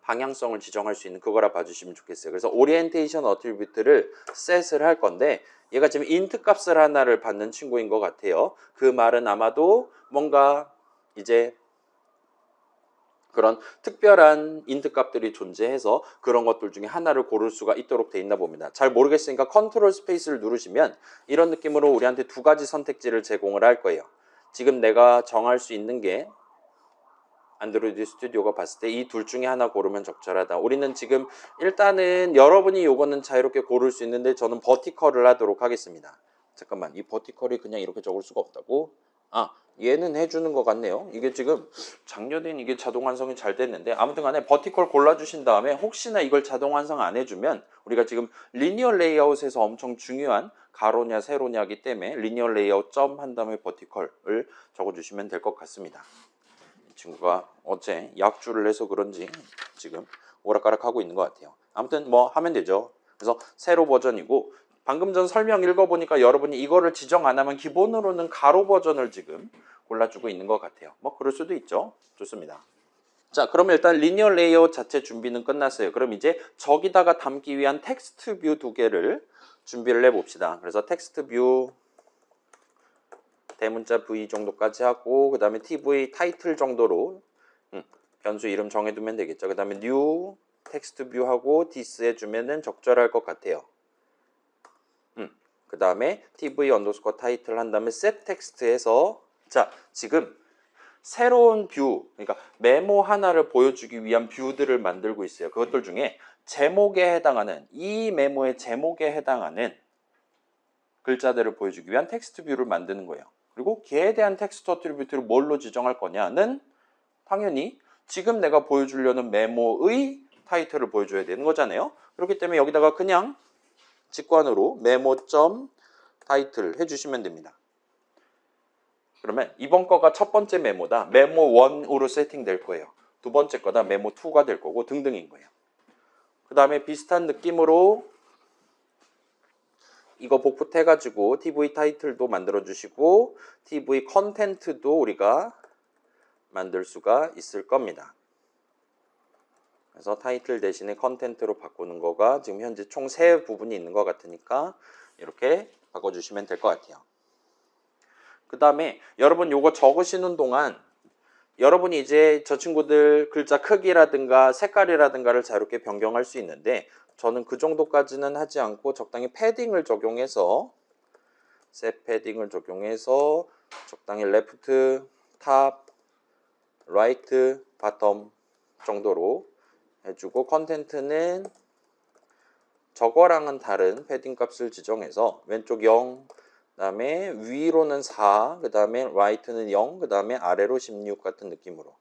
방향성을 지정할 수 있는 그거라 봐주시면 좋겠어요. 그래서 오리엔테이션 어트리뷰트를 set을 할 건데 얘가 지금 int 값을 하나를 받는 친구인 것 같아요. 그 말은 아마도 뭔가 이제 그런 특별한 int 값들이 존재해서 그런 것들 중에 하나를 고를 수가 있도록 돼 있나 봅니다. 잘 모르겠으니까 컨트롤 스페이스를 누르시면 이런 느낌으로 우리한테 2가지 선택지를 제공을 할 거예요. 지금 내가 정할 수 있는 게 안드로이드 스튜디오가 봤을 때 이 둘 중에 하나 고르면 적절하다. 우리는 지금 일단은 여러분이 요거는 자유롭게 고를 수 있는데 저는 버티컬을 하도록 하겠습니다. 잠깐만 이 버티컬이 그냥 이렇게 적을 수가 없다고? 아 얘는 해주는 것 같네요. 이게 지금 작년엔 이게 자동 완성이 잘 됐는데 아무튼 간에 버티컬 골라주신 다음에 혹시나 이걸 자동 완성 안 해주면 우리가 지금 리니어 레이아웃에서 엄청 중요한 가로냐 세로냐기 때문에 리니어 레이아웃 점 한 다음에 버티컬을 적어주시면 될 것 같습니다. 친구가 어제 약주를 해서 그런지 지금 오락가락하고 있는 것 같아요. 아무튼 뭐 하면 되죠. 그래서 세로 버전이고 방금 전 설명 읽어보니까 여러분이 이거를 지정 안 하면 기본으로는 가로 버전을 지금 골라주고 있는 것 같아요. 뭐 그럴 수도 있죠. 좋습니다. 자 그러면 일단 리니어 레이아웃 자체 준비는 끝났어요. 그럼 이제 저기다가 담기 위한 텍스트 뷰 2개를 준비를 해봅시다. 그래서 텍스트 뷰 대문자 V 정도까지 하고 그 다음에 TV 타이틀 정도로 변수 이름 정해두면 되겠죠. 그 다음에 new 텍스트 뷰 하고 this 해주면은 적절할 것 같아요. 그 다음에 TV 언더스코어 타이틀 한 다음에 set 텍스트 해서 자 지금 새로운 뷰 그러니까 메모 하나를 보여주기 위한 뷰들을 만들고 있어요. 그것들 중에 제목에 해당하는 이 메모의 제목에 해당하는 글자들을 보여주기 위한 텍스트 뷰를 만드는 거예요. 그리고 걔에 대한 텍스트 어트리뷰트를 뭘로 지정할 거냐는 당연히 지금 내가 보여주려는 메모의 타이틀을 보여줘야 되는 거잖아요. 그렇기 때문에 여기다가 그냥 직관으로 메모.타이틀 해주시면 됩니다. 그러면 이번 거가 첫 번째 메모다. 메모 1으로 세팅될 거예요. 두 번째 거다. 메모 2가 될 거고 등등인 거예요. 그 다음에 비슷한 느낌으로 이거 복붙해가지고 TV 타이틀도 만들어주시고 TV 컨텐트도 우리가 만들 수가 있을 겁니다. 그래서 타이틀 대신에 컨텐트로 바꾸는 거가 지금 현재 총 3부분이 있는 것 같으니까 이렇게 바꿔주시면 될 것 같아요. 그 다음에 여러분 요거 적으시는 동안 여러분이 이제 저 친구들 글자 크기라든가 색깔이라든가를 자유롭게 변경할 수 있는데 저는 그 정도까지는 하지 않고 적당히 패딩을 적용해서 셋 패딩을 적용해서 적당히 레프트, 탑, 라이트, 바텀 정도로 해주고 컨텐트는 저거랑은 다른 패딩 값을 지정해서 왼쪽 0, 그 다음에 위로는 4, 그 다음에 라이트는 0, 그 다음에 아래로 16 같은 느낌으로.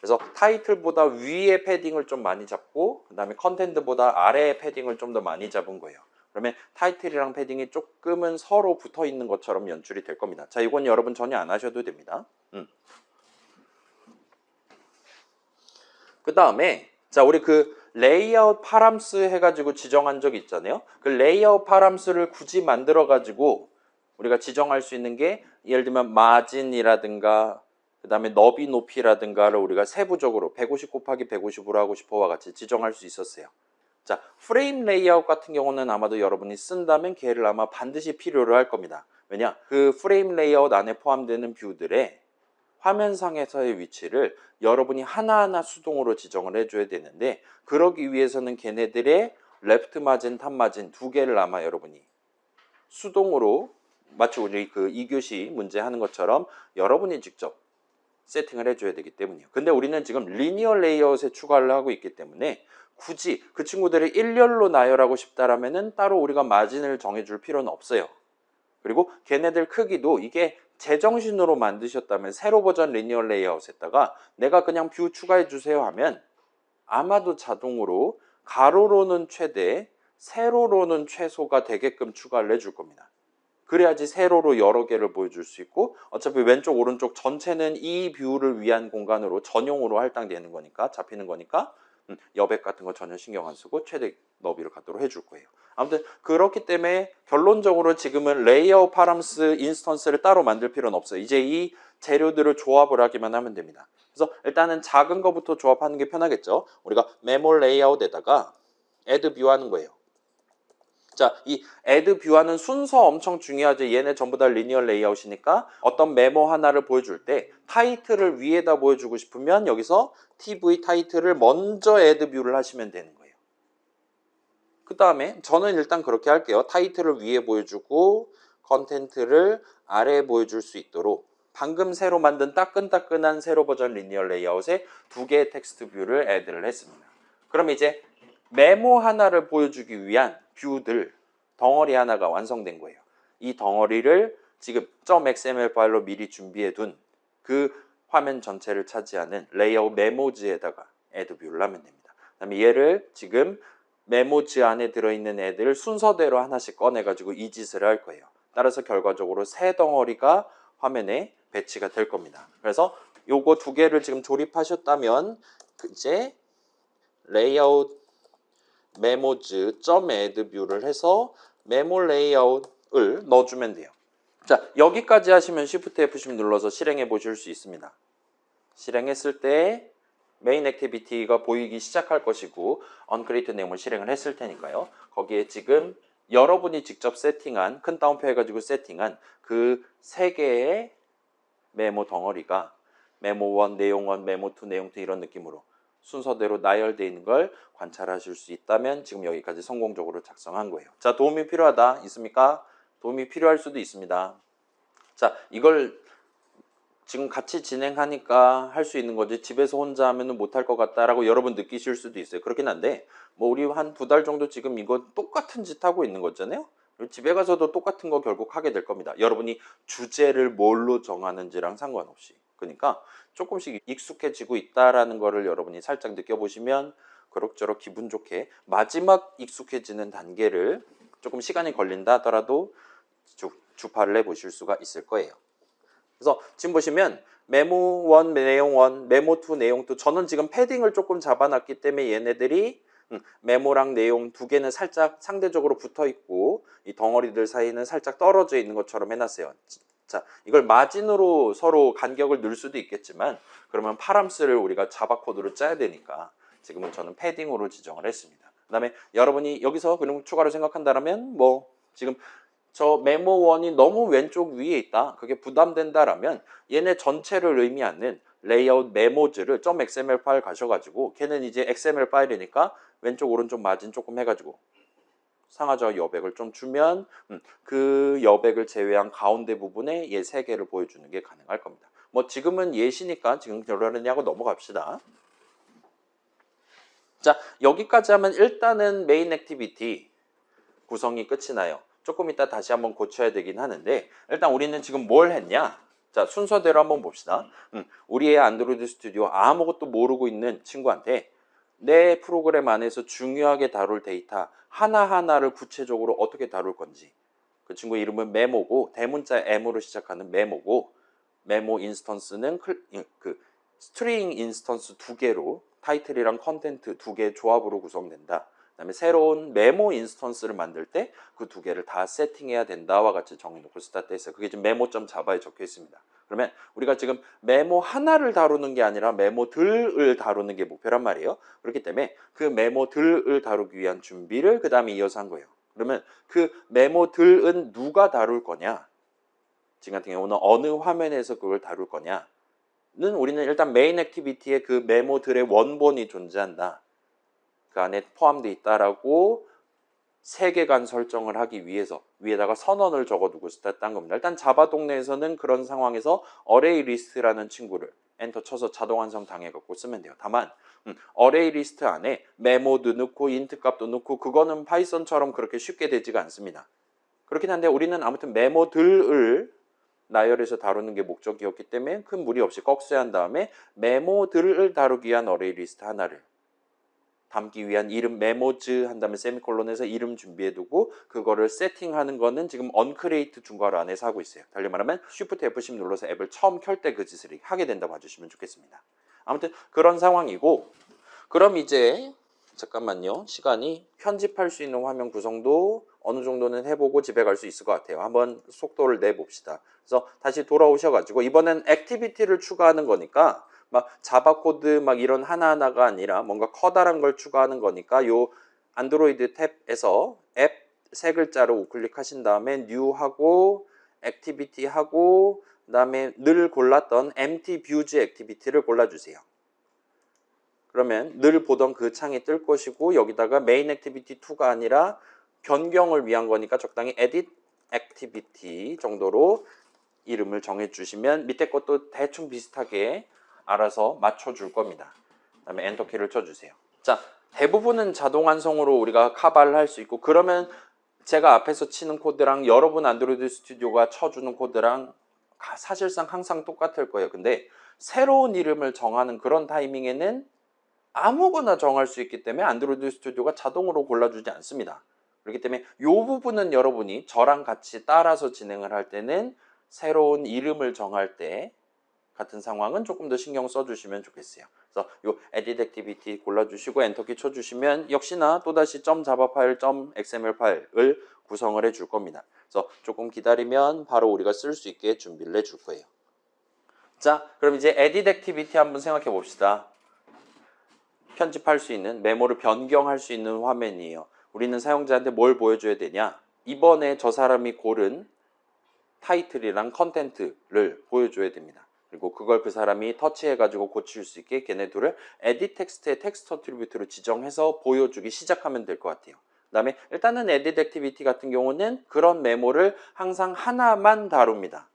그래서 타이틀보다 위에 패딩을 좀 많이 잡고 그 다음에 컨텐트보다 아래의 패딩을 좀 더 많이 잡은 거예요. 그러면 타이틀이랑 패딩이 조금은 서로 붙어 있는 것처럼 연출이 될 겁니다. 자, 이건 여러분 전혀 안 하셔도 됩니다. 그 다음에 자, 우리 그 레이아웃 파람스 해가지고 지정한 적 있잖아요. 그 레이아웃 파람스를 굳이 만들어가지고 우리가 지정할 수 있는 게 예를 들면 마진이라든가 그 다음에 너비 높이라든가를 우리가 세부적으로 150 곱하기 150으로 하고 싶어와 같이 지정할 수 있었어요. 자, 프레임 레이아웃 같은 경우는 아마도 여러분이 쓴다면 걔를 아마 반드시 필요로 할 겁니다. 왜냐? 그 프레임 레이아웃 안에 포함되는 뷰들의 화면상에서의 위치를 여러분이 하나하나 수동으로 지정을 해줘야 되는데 그러기 위해서는 걔네들의 레프트 마진, 탑 마진 두 개를 아마 여러분이 수동으로 마치 우리 그 2교시 문제 하는 것처럼 여러분이 직접 세팅을 해줘야 되기 때문이에요. 근데 우리는 지금 리니어 레이아웃에 추가를 하고 있기 때문에 굳이 그 친구들을 일렬로 나열하고 싶다라면은 따로 우리가 마진을 정해줄 필요는 없어요. 그리고 걔네들 크기도 이게 제정신으로 만드셨다면 세로 버전 리니어 레이아웃에다가 내가 그냥 뷰 추가해 주세요 하면 아마도 자동으로 가로로는 최대, 세로로는 최소가 되게끔 추가를 해줄 겁니다. 그래야지 세로로 여러 개를 보여줄 수 있고 어차피 왼쪽 오른쪽 전체는 이 뷰를 위한 공간으로 전용으로 할당되는 거니까 잡히는 거니까 여백 같은 거 전혀 신경 안 쓰고 최대 너비를 갖도록 해줄 거예요. 아무튼 그렇기 때문에 결론적으로 지금은 레이아웃 파람스 인스턴스를 따로 만들 필요는 없어요. 이제 이 재료들을 조합을 하기만 하면 됩니다. 그래서 일단은 작은 거부터 조합하는 게 편하겠죠. 우리가 메모 레이아웃에다가 애드 뷰 하는 거예요. 자, 이 애드 뷰하는 순서 엄청 중요하죠. 얘네 전부 다 리니어 레이아웃이니까 어떤 메모 하나를 보여줄 때 타이틀을 위에다 보여주고 싶으면 여기서 TV 타이틀을 먼저 애드 뷰를 하시면 되는 거예요. 그 다음에 저는 일단 그렇게 할게요. 타이틀을 위에 보여주고 컨텐트를 아래에 보여줄 수 있도록 방금 새로 만든 따끈따끈한 세로 버전 리니어 레이아웃에 두 개의 텍스트 뷰를 애드를 했습니다. 그럼 이제 메모 하나를 보여주기 위한 뷰들 덩어리 하나가 완성된 거예요. 이 덩어리를 지금 .xml 파일로 미리 준비해 둔 그 화면 전체를 차지하는 레이아웃 메모지에다가 애드 뷰를 하면 됩니다. 그다음에 얘를 지금 메모지 안에 들어있는 애들을 순서대로 하나씩 꺼내가지고 이 짓을 할 거예요. 따라서 결과적으로 세 덩어리가 화면에 배치가 될 겁니다. 그래서 요거 두 개를 지금 조립하셨다면 이제 레이아웃 메모즈 .add 뷰를 해서 메모 레이아웃을 넣어주면 돼요. 자, 여기까지 하시면 Shift F10 눌러서 실행해 보실 수 있습니다. 실행했을 때 메인 액티비티가 보이기 시작할 것이고 언크리에이트 네임을 실행을 했을 테니까요. 거기에 지금 여러분이 직접 세팅한 큰 따옴표 해가지고 세팅한 그 세 개의 메모 덩어리가 메모 1, 내용 1, 메모 2, 내용 2 이런 느낌으로 순서대로 나열되어 있는 걸 관찰하실 수 있다면 지금 여기까지 성공적으로 작성한 거예요. 자, 도움이 필요하다 있습니까? 도움이 필요할 수도 있습니다. 자, 이걸 지금 같이 진행하니까 할 수 있는 거지 집에서 혼자 하면 못할 것 같다라고 여러분 느끼실 수도 있어요. 그렇긴 한데 뭐 우리 한 2달 정도 지금 이거 똑같은 짓 하고 있는 거잖아요. 그리고 집에 가서도 똑같은 거 결국 하게 될 겁니다. 여러분이 주제를 뭘로 정하는지랑 상관없이. 그러니까 조금씩 익숙해지고 있다라는 거를 여러분이 살짝 느껴보시면 그럭저럭 기분 좋게 마지막 익숙해지는 단계를 조금 시간이 걸린다 하더라도 주파를 해보실 수가 있을 거예요. 그래서 지금 보시면 메모 1 내용 1, 메모 2 내용 2 저는 지금 패딩을 조금 잡아놨기 때문에 얘네들이 메모랑 내용 두 개는 살짝 상대적으로 붙어 있고 이 덩어리들 사이는 살짝 떨어져 있는 것처럼 해놨어요. 자, 이걸 마진으로 서로 간격을 넣을 수도 있겠지만 그러면 파람스를 우리가 자바 코드로 짜야 되니까 지금은 저는 패딩으로 지정을 했습니다. 그 다음에 여러분이 여기서 그럼 추가로 생각한다면 뭐 지금 저 메모 1이 너무 왼쪽 위에 있다. 그게 부담된다라면 얘네 전체를 의미하는 레이아웃 메모즈를 .xml 파일 가셔가지고 걔는 이제 XML 파일이니까 왼쪽 오른쪽 마진 조금 해가지고 상하좌우 여백을 좀 주면 그 여백을 제외한 가운데 부분에 얘 세 개를 보여주는 게 가능할 겁니다. 뭐 지금은 예시니까 지금 그러느냐고 넘어갑시다. 자, 여기까지 하면 일단은 메인 액티비티 구성이 끝이 나요. 조금 이따 다시 한번 고쳐야 되긴 하는데 일단 우리는 지금 뭘 했냐? 자, 순서대로 한번 봅시다. 우리의 안드로이드 스튜디오 아무것도 모르고 있는 친구한테 내 프로그램 안에서 중요하게 다룰 데이터 하나하나를 구체적으로 어떻게 다룰 건지 그 친구 이름은 메모고 대문자 M으로 시작하는 메모고 메모 인스턴스는 그 스트링 인스턴스 두 개로 타이틀이랑 컨텐트 두 개 조합으로 구성된다. 그다음에 새로운 메모 인스턴스를 만들 때 그 두 개를 다 세팅해야 된다와 같이 정해놓고 스타트했어요. 그게 지금 메모.자바에 적혀 있습니다. 그러면 우리가 지금 메모 하나를 다루는 게 아니라 메모들을 다루는 게 목표란 말이에요. 그렇기 때문에 그 메모들을 다루기 위한 준비를 그 다음에 이어서 한 거예요. 그러면 그 메모들은 누가 다룰 거냐? 지금 같은 경우는 어느 화면에서 그걸 다룰 거냐는 우리는 일단 메인 액티비티에 그 메모들의 원본이 존재한다. 그 안에 포함되어 있다라고 세계관 설정을 하기 위해서 위에다가 선언을 적어두고 스타트한 겁니다. 일단 자바 동네에서는 그런 상황에서 어레이 리스트라는 친구를 엔터 쳐서 자동 완성 당해갖고 쓰면 돼요. 다만 어레이 리스트 안에 메모도 넣고 인트 값도 넣고 그거는 파이썬처럼 그렇게 쉽게 되지가 않습니다. 그렇긴 한데 우리는 아무튼 메모들을 나열해서 다루는 게 목적이었기 때문에 큰 무리 없이 꺽쇠 한 다음에 메모들을 다루기 위한 어레이 리스트 하나를 담기 위한 이름 메모즈 한 다음에 세미콜론에서 이름 준비해두고 그거를 세팅하는 거는 지금 언크리에이트 중괄호 안에서 하고 있어요. 달리 말하면 Shift F10 눌러서 앱을 처음 켤 때 그 짓을 하게 된다고 봐주시면 좋겠습니다. 아무튼 그런 상황이고 그럼 이제 잠깐만요. 시간이 편집할 수 있는 화면 구성도 어느 정도는 해보고 집에 갈 수 있을 것 같아요. 한번 속도를 내봅시다. 그래서 다시 돌아오셔가지고 이번엔 액티비티를 추가하는 거니까 막 자바 코드 막 이런 하나하나가 아니라 뭔가 커다란 걸 추가하는 거니까 요 안드로이드 탭에서 앱 세 글자로 우클릭하신 다음에 뉴 하고 액티비티 하고 그다음에 늘 골랐던 empty views 액티비티를 골라주세요. 그러면 늘 보던 그 창이 뜰 것이고 여기다가 메인 액티비티 2가 아니라 변경을 위한 거니까 적당히 edit activity 정도로 이름을 정해주시면 밑에 것도 대충 비슷하게 알아서 맞춰줄 겁니다. 그 다음에 엔터키를 쳐주세요. 자, 대부분은 자동 완성으로 우리가 카바를 할 수 있고 그러면 제가 앞에서 치는 코드랑 여러분 안드로이드 스튜디오가 쳐주는 코드랑 사실상 항상 똑같을 거예요. 근데 새로운 이름을 정하는 그런 타이밍에는 아무거나 정할 수 있기 때문에 안드로이드 스튜디오가 자동으로 골라주지 않습니다. 그렇기 때문에 이 부분은 여러분이 저랑 같이 따라서 진행을 할 때는 새로운 이름을 정할 때 같은 상황은 조금 더 신경 써주시면 좋겠어요. 그래서 이 edit activity 골라주시고 엔터키 쳐주시면 역시나 또다시 .java 파일, .xml 파일을 구성을 해줄 겁니다. 그래서 조금 기다리면 바로 우리가 쓸 수 있게 준비를 해줄 거예요. 자, 그럼 이제 edit activity 한번 생각해 봅시다. 편집할 수 있는, 메모를 변경할 수 있는 화면이에요. 우리는 사용자한테 뭘 보여줘야 되냐? 이번에 저 사람이 고른 타이틀이랑 컨텐트를 보여줘야 됩니다. 그리고 그걸 그 사람이 터치해가지고 고칠 수 있게 걔네 둘을 edit 텍스트의 텍스트 어트리뷰트로 지정해서 보여주기 시작하면 될 것 같아요. 그 다음에 일단은 edit activity 같은 경우는 그런 메모를 항상 하나만 다룹니다.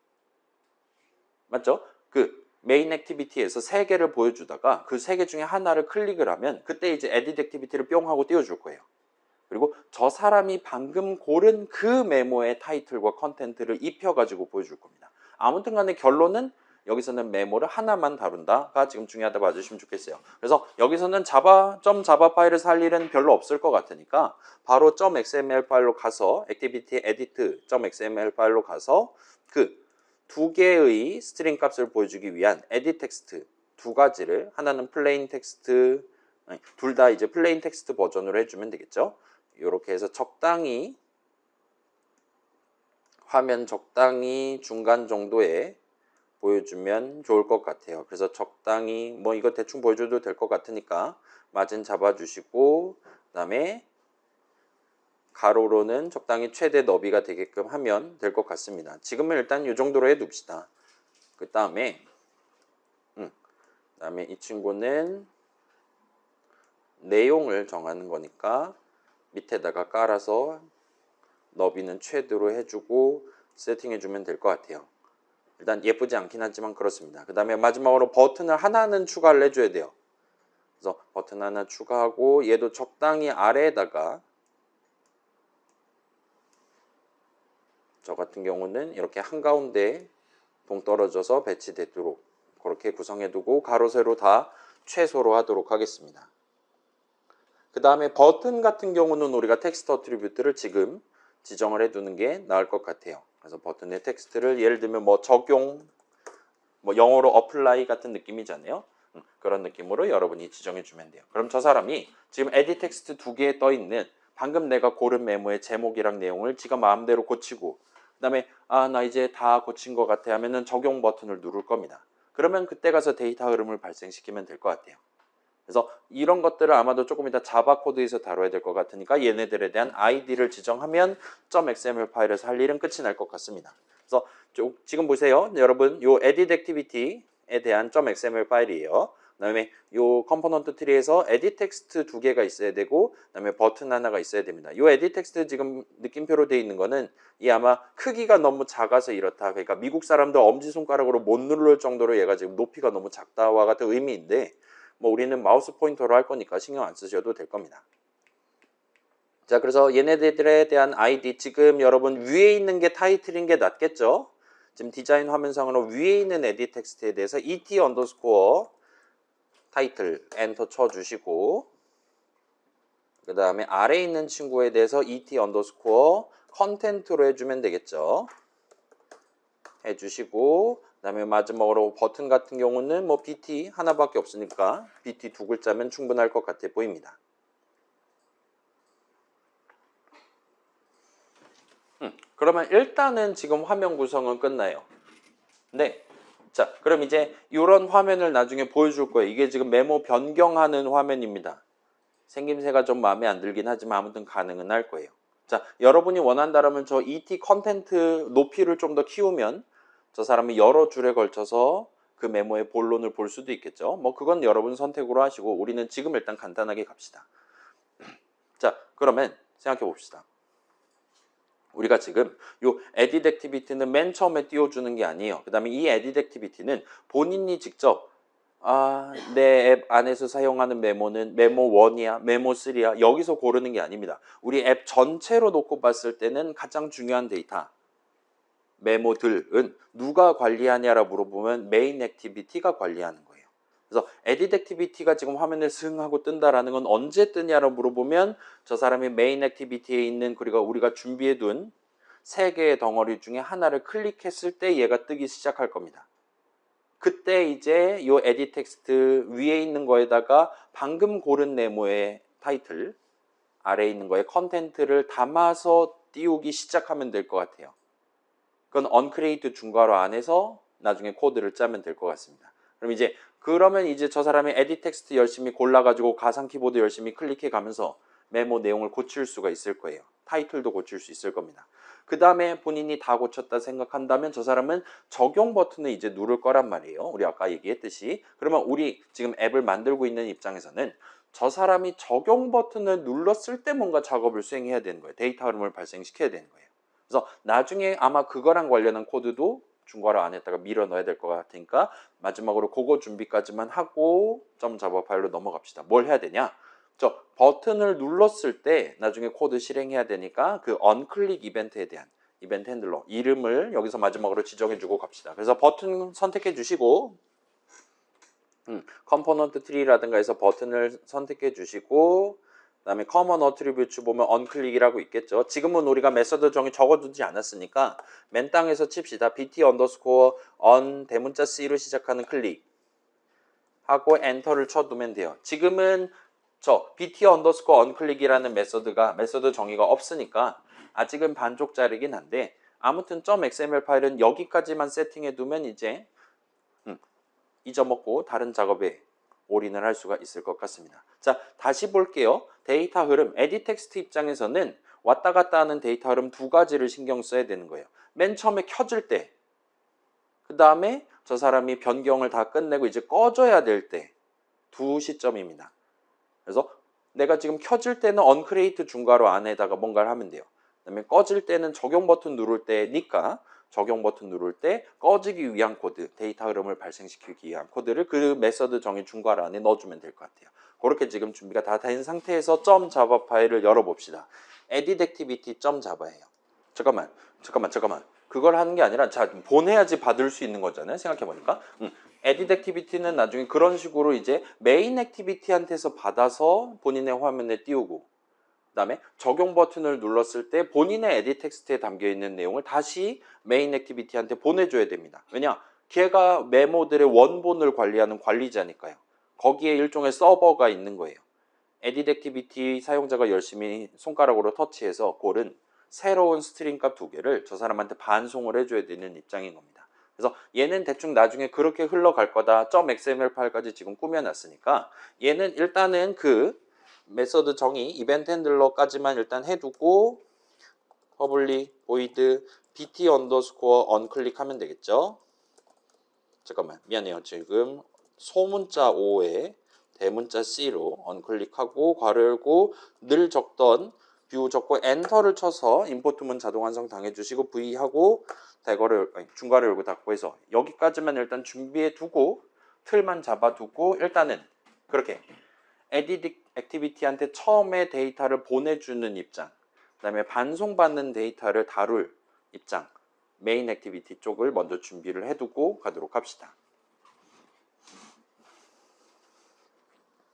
맞죠? 그 메인 액티비티에서 세 개를 보여주다가 그 세 개 중에 하나를 클릭을 하면 그때 이제 edit 액티비티를 뿅 하고 띄워줄 거예요. 그리고 저 사람이 방금 고른 그 메모의 타이틀과 컨텐트를 입혀가지고 보여줄 겁니다. 아무튼 간에 결론은 여기서는 메모를 하나만 다룬다가 지금 중요하다 봐주시면 좋겠어요. 그래서 여기서는 .java 파일을 살 일은 별로 없을 것 같으니까 바로 .xml 파일로 가서 activity edit.xml 파일로 가서 그 두 개의 스트링 값을 보여주기 위한 edit 텍스트 두 가지를 하나는 플레인 텍스트 둘 다 이제 플레인 텍스트 버전으로 해주면 되겠죠. 이렇게 해서 적당히 화면 적당히 중간 정도에 보여주면 좋을 것 같아요. 그래서 적당히 뭐 이거 대충 보여줘도 될 것 같으니까 마진 잡아주시고 그다음에 가로로는 적당히 최대 너비가 되게끔 하면 될 것 같습니다. 지금은 일단 이 정도로 해둡시다. 그 다음에 이 친구는 내용을 정하는 거니까 밑에다가 깔아서 너비는 최대로 해주고 세팅해주면 될 것 같아요. 일단 예쁘지 않긴 하지만 그렇습니다. 그 다음에 마지막으로 버튼을 하나는 추가를 해줘야 돼요. 그래서 버튼 하나 추가하고 얘도 적당히 아래에다가 저 같은 경우는 이렇게 한가운데 동떨어져서 배치되도록 그렇게 구성해두고 가로 세로 다 최소로 하도록 하겠습니다. 그 다음에 버튼 같은 경우는 우리가 텍스트 어트리뷰트를 지금 지정을 해두는 게 나을 것 같아요. 그래서 버튼의 텍스트를 예를 들면 뭐 적용, 뭐 영어로 apply 같은 느낌이잖아요. 그런 느낌으로 여러분이 지정해 주면 돼요. 그럼 저 사람이 지금 edit 텍스트 두 개에 떠 있는 방금 내가 고른 메모의 제목이랑 내용을 지가 마음대로 고치고 그 다음에 나 이제 다 고친 것 같아 하면은 적용 버튼을 누를 겁니다. 그러면 그때 가서 데이터 흐름을 발생시키면 될 것 같아요. 그래서 이런 것들을 아마도 조금 이따 자바 코드에서 다뤄야 될 것 같으니까 얘네들에 대한 ID를 지정하면 .xml 파일을 살 일은 끝이 날 것 같습니다. 그래서 지금 보세요. 여러분 요 edit activity에 대한 .xml 파일이에요. 그다음에 요 컴포넌트 트리에서 edit 텍스트 두 개가 있어야 되고 그다음에 버튼 하나가 있어야 됩니다. 요 edit 텍스트 지금 느낌표로 되어 있는 거는 이 아마 크기가 너무 작아서 이렇다. 그러니까 미국 사람들 엄지손가락으로 못 누를 정도로 얘가 지금 높이가 너무 작다와 같은 의미인데 뭐 우리는 마우스 포인터로 할 거니까 신경 안 쓰셔도 될 겁니다. 자, 그래서 얘네들에 대한 아이디 지금 여러분 위에 있는 게 타이틀인 게 낫겠죠? 지금 디자인 화면상으로 위에 있는 에디 텍스트에 대해서 et 언더스코어 타이틀 엔터 쳐주시고 그 다음에 아래에 있는 친구에 대해서 et 언더스코어 컨텐트로 해주면 되겠죠? 해주시고 그 다음에 마지막으로 버튼 같은 경우는 뭐 BT 하나밖에 없으니까 BT 두 글자면 충분할 것 같아 보입니다. 그러면 일단은 지금 화면 구성은 끝나요. 네. 자, 그럼 이제 이런 화면을 나중에 보여줄 거예요. 이게 지금 메모 변경하는 화면입니다. 생김새가 좀 마음에 안 들긴 하지만 아무튼 가능은 할 거예요. 자, 여러분이 원한다면 저 ET 컨텐트 높이를 좀 더 키우면 저 사람이 여러 줄에 걸쳐서 그 메모의 본론을 볼 수도 있겠죠. 뭐 그건 여러분 선택으로 하시고 우리는 지금 일단 간단하게 갑시다. 자, 그러면 생각해 봅시다. 우리가 지금 요 edit activity는 맨 처음에 띄워주는 게 아니에요. 그 다음에 이 edit activity는 본인이 직접 내 앱 안에서 사용하는 메모는 메모 1이야, 메모 3야 여기서 고르는 게 아닙니다. 우리 앱 전체로 놓고 봤을 때는 가장 중요한 데이터 메모들은 누가 관리하냐라 물어보면 메인 액티비티가 관리하는 거예요. 그래서 edit 액티비티가 지금 화면에 승 하고 뜬다라는 건 언제 뜨냐라고 물어보면 저 사람이 메인 액티비티에 있는 그리고 우리가 준비해둔 세 개의 덩어리 중에 하나를 클릭했을 때 얘가 뜨기 시작할 겁니다. 그때 이제 요 edit 텍스트 위에 있는 거에다가 방금 고른 네모의 타이틀 아래에 있는 거에 컨텐트를 담아서 띄우기 시작하면 될 것 같아요. 그건 uncreate 중괄호 안에서 나중에 코드를 짜면 될 것 같습니다. 그러면 이제 저 사람이 edit 텍스트 열심히 골라가지고 가상 키보드 열심히 클릭해 가면서 메모 내용을 고칠 수가 있을 거예요. 타이틀도 고칠 수 있을 겁니다. 그 다음에 본인이 다 고쳤다 생각한다면 저 사람은 적용 버튼을 이제 누를 거란 말이에요. 우리 아까 얘기했듯이. 그러면 우리 지금 앱을 만들고 있는 입장에서는 저 사람이 적용 버튼을 눌렀을 때 뭔가 작업을 수행해야 되는 거예요. 데이터 흐름을 발생시켜야 되는 거예요. 그래서 나중에 아마 그거랑 관련한 코드도 중괄호 안에다가 밀어 넣어야 될 것 같으니까 마지막으로 그거 준비까지만 하고 .java 파일로 넘어갑시다. 뭘 해야 되냐? 저 버튼을 눌렀을 때 나중에 코드 실행해야 되니까 그 onClick 이벤트에 대한 이벤트 핸들러 이름을 여기서 마지막으로 지정해주고 갑시다. 그래서 버튼 선택해 주시고 컴포넌트 트리라든가 해서 버튼을 선택해 주시고 그다음에 커먼 어트리뷰트 보면 onClick이라고 있겠죠. 지금은 우리가 메서드 정의 적어두지 않았으니까 맨 땅에서 칩시다. bt 언더스코어 on 대문자 c로 시작하는 클릭 하고 엔터를 쳐두면 돼요. 지금은 저 bt 언더스코어 onClick이라는 메서드 정의가 없으니까 아직은 반쪽짜리긴 한데 아무튼 .xml 파일은 여기까지만 세팅해 두면 이제 잊어먹고 다른 작업에 올인을 할 수가 있을 것 같습니다. 자, 다시 볼게요. 데이터 흐름, 에디 텍스트 입장에서는 왔다 갔다 하는 데이터 흐름 두 가지를 신경 써야 되는 거예요. 맨 처음에 켜질 때, 그 다음에 저 사람이 변경을 다 끝내고 이제 꺼져야 될 때 두 시점입니다. 그래서 내가 지금 켜질 때는 onCreate 중괄호 안에다가 뭔가를 하면 돼요. 그 다음에 꺼질 때는 적용 버튼 누를 때니까 적용 버튼 누를 때 꺼지기 위한 코드, 데이터 흐름을 발생시키기 위한 코드를 그 메서드 정의 중괄호 안에 넣어주면 될 것 같아요. 그렇게 지금 준비가 다 된 상태에서 .java 파일을 열어봅시다. editActivity.java예요. 잠깐만. 그걸 하는 게 아니라 자 보내야지 받을 수 있는 거잖아요. 생각해보니까. edit activity는 나중에 그런 식으로 이제 메인 액티비티한테서 받아서 본인의 화면에 띄우고 그다음에 적용 버튼을 눌렀을 때 본인의 에디 텍스트에 담겨 있는 내용을 다시 메인 액티비티한테 보내줘야 됩니다. 왜냐? 걔가 메모들의 원본을 관리하는 관리자니까요. 거기에 일종의 서버가 있는 거예요. 에디 액티비티 사용자가 열심히 손가락으로 터치해서 고른 새로운 스트링 값 두 개를 저 사람한테 반송을 해줘야 되는 입장인 겁니다. 그래서 얘는 대충 나중에 그렇게 흘러갈 거다. .xml 파일까지 지금 꾸며놨으니까 얘는 일단은 그 메서드 정의 이벤트 핸들러까지만 일단 해두고 public void bt 언더스코어 onClick 하면 되겠죠. 잠깐만 미안해요. 지금 소문자 O에 대문자 C로 onClick하고 괄호 열고 늘 적던 뷰 적고 엔터를 쳐서 임포트문 자동 완성 당해주시고 V하고 중괄호 열고 닫고 해서 여기까지만 일단 준비해 두고 틀만 잡아두고 일단은 그렇게 에디트 액티비티한테 처음에 데이터를 보내주는 입장, 그 다음에 반송받는 데이터를 다룰 입장, 메인 액티비티 쪽을 먼저 준비를 해두고 가도록 합시다.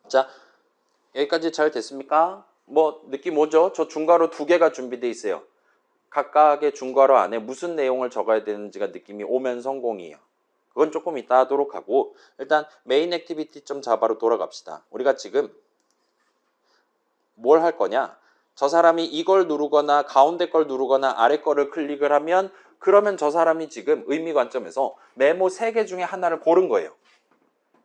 자, 여기까지 잘 됐습니까? 뭐 느낌 오죠? 저 중괄호 두 개가 준비되어 있어요. 각각의 중괄호 안에 무슨 내용을 적어야 되는지가 느낌이 오면 성공이에요. 그건 조금 이따 하도록 하고 일단 메인 액티비티.java로 돌아갑시다. 우리가 지금 뭘 할 거냐? 저 사람이 이걸 누르거나 가운데 걸 누르거나 아래 거를 클릭을 하면 그러면 저 사람이 지금 의미 관점에서 메모 3개 중에 하나를 고른 거예요.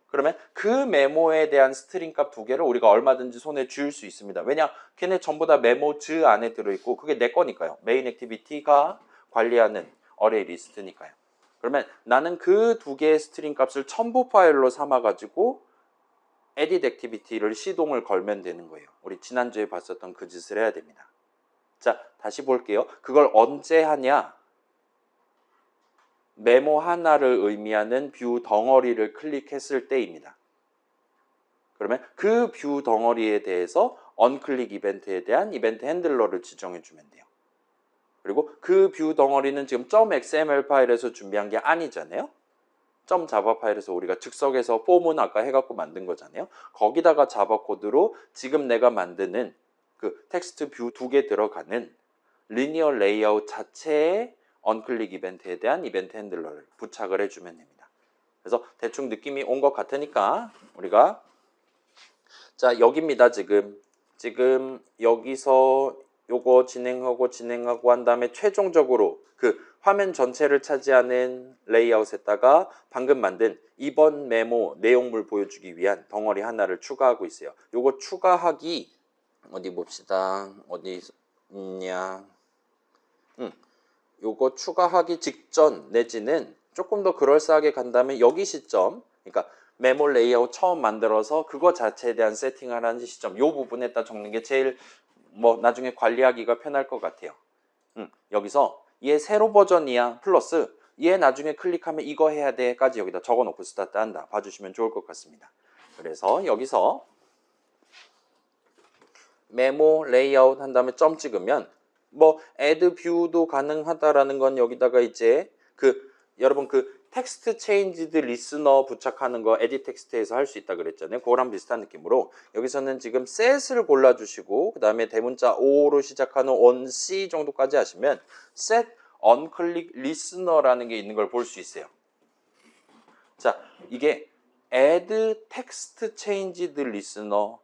그러면 그 메모에 대한 스트링 값 두 개를 우리가 얼마든지 손에 쥘 수 있습니다. 왜냐? 걔네 전부 다 메모 즈 안에 들어있고 그게 내 거니까요. 메인 액티비티가 관리하는 어레이 리스트니까요. 그러면 나는 그 두 개의 스트링 값을 첨부 파일로 삼아가지고 edit 액티비티를 시동을 걸면 되는 거예요. 우리 지난주에 봤었던 그 짓을 해야 됩니다. 자, 다시 볼게요. 그걸 언제 하냐? 메모 하나를 의미하는 뷰 덩어리를 클릭했을 때입니다. 그러면 그 뷰 덩어리에 대해서 onClick 이벤트에 대한 이벤트 핸들러를 지정해 주면 돼요. 그리고 그 뷰 덩어리는 지금 .xml 파일에서 준비한 게 아니잖아요. .java 파일에서 우리가 즉석에서 폼은 아까 해갖고 만든 거잖아요. 거기다가 자바 코드로 지금 내가 만드는 그 텍스트 뷰 두 개 들어가는 리니어 레이아웃 자체의 onClick 이벤트에 대한 이벤트 핸들러를 부착을 해주면 됩니다. 그래서 대충 느낌이 온 것 같으니까 우리가 자 여기입니다. 지금 여기서 요거 진행하고 한 다음에 최종적으로 그 화면 전체를 차지하는 레이아웃에다가 방금 만든 이번 메모 내용물 보여주기 위한 덩어리 하나를 추가하고 있어요. 요거 추가하기 어디 봅시다. 어디 있냐? 요거 추가하기 직전 내지는 조금 더 그럴싸하게 간다면 여기 시점, 그러니까 메모 레이아웃 처음 만들어서 그거 자체에 대한 세팅을 하는 시점, 요 부분에다 적는 게 제일 뭐 나중에 관리하기가 편할 것 같아요. 여기서 얘 새로 버전이야 플러스 얘 나중에 클릭하면 이거 해야 돼까지 여기다 적어놓고 스타트 한다. 봐주시면 좋을 것 같습니다. 그래서 여기서 메모 레이아웃 한 다음에 점 찍으면 뭐 add view도 가능하다라는 건 여기다가 이제 여러분 텍스트 체인지드 리스너 부착하는 거 에디 텍스트에서 할 수 있다 그랬잖아요. 그거랑 비슷한 느낌으로 여기서는 지금 set을 골라주시고 그 다음에 대문자 O로 시작하는 on C 정도까지 하시면 set on click listener라는 게 있는 걸 볼 수 있어요. 자, 이게 add text changed listener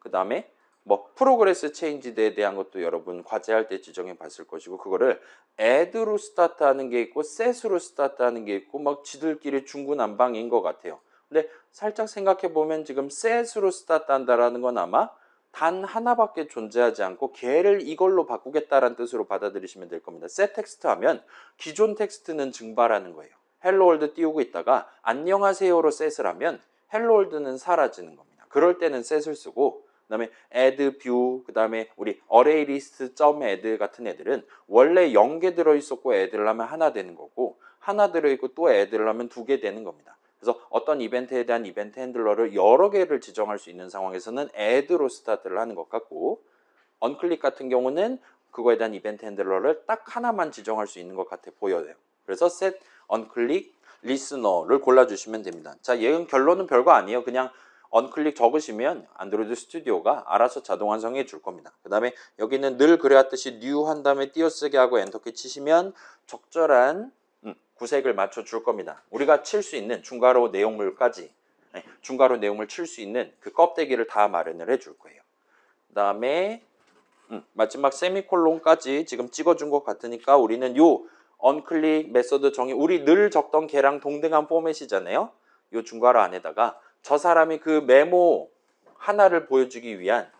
그 다음에 뭐 프로그레스 체인지드에 대한 것도 여러분 과제할 때 지정해 봤을 것이고 그거를 add로 스타트하는 게 있고 set으로 스타트하는 게 있고 막 지들끼리 중구난방인 것 같아요. 근데 살짝 생각해 보면 지금 set으로 스타트한다라는 건 아마 단 하나밖에 존재하지 않고 걔를 이걸로 바꾸겠다라는 뜻으로 받아들이시면 될 겁니다. set 텍스트 하면 기존 텍스트는 증발하는 거예요. hello world 띄우고 있다가 안녕하세요로 set을 하면 hello world는 사라지는 겁니다. 그럴 때는 set을 쓰고 그 다음에 add view, 그 다음에 우리 array list .add 같은 애들은 원래 0개 들어있었고 add를 하면 하나 되는 거고 하나 들어있고 또 add를 하면 2개 되는 겁니다. 그래서 어떤 이벤트에 대한 이벤트 핸들러를 여러 개를 지정할 수 있는 상황에서는 add로 스타트를 하는 것 같고 onClick 같은 경우는 그거에 대한 이벤트 핸들러를 딱 하나만 지정할 수 있는 것 같아 보여요. 그래서 set onClick listener를 골라주시면 됩니다. 자, 얘는 결론은 별거 아니에요. 그냥 언클릭 적으시면 안드로이드 스튜디오가 알아서 자동 완성해 줄 겁니다. 그 다음에 여기는 늘 그래왔듯이 new 한 다음에 띄어쓰기 하고 엔터키 치시면 적절한 구색을 맞춰 줄 겁니다. 우리가 칠 수 있는 중괄호 내용물까지 중괄호 내용물 칠 수 있는 그 껍데기를 다 마련을 해 줄 거예요. 그 다음에 마지막 세미콜론까지 지금 찍어준 것 같으니까 우리는 요 언클릭 메서드 정의 우리 늘 적던 걔랑 동등한 포맷이잖아요. 요 중괄호 안에다가 저 사람이 그 메모 하나를 보여주기 위한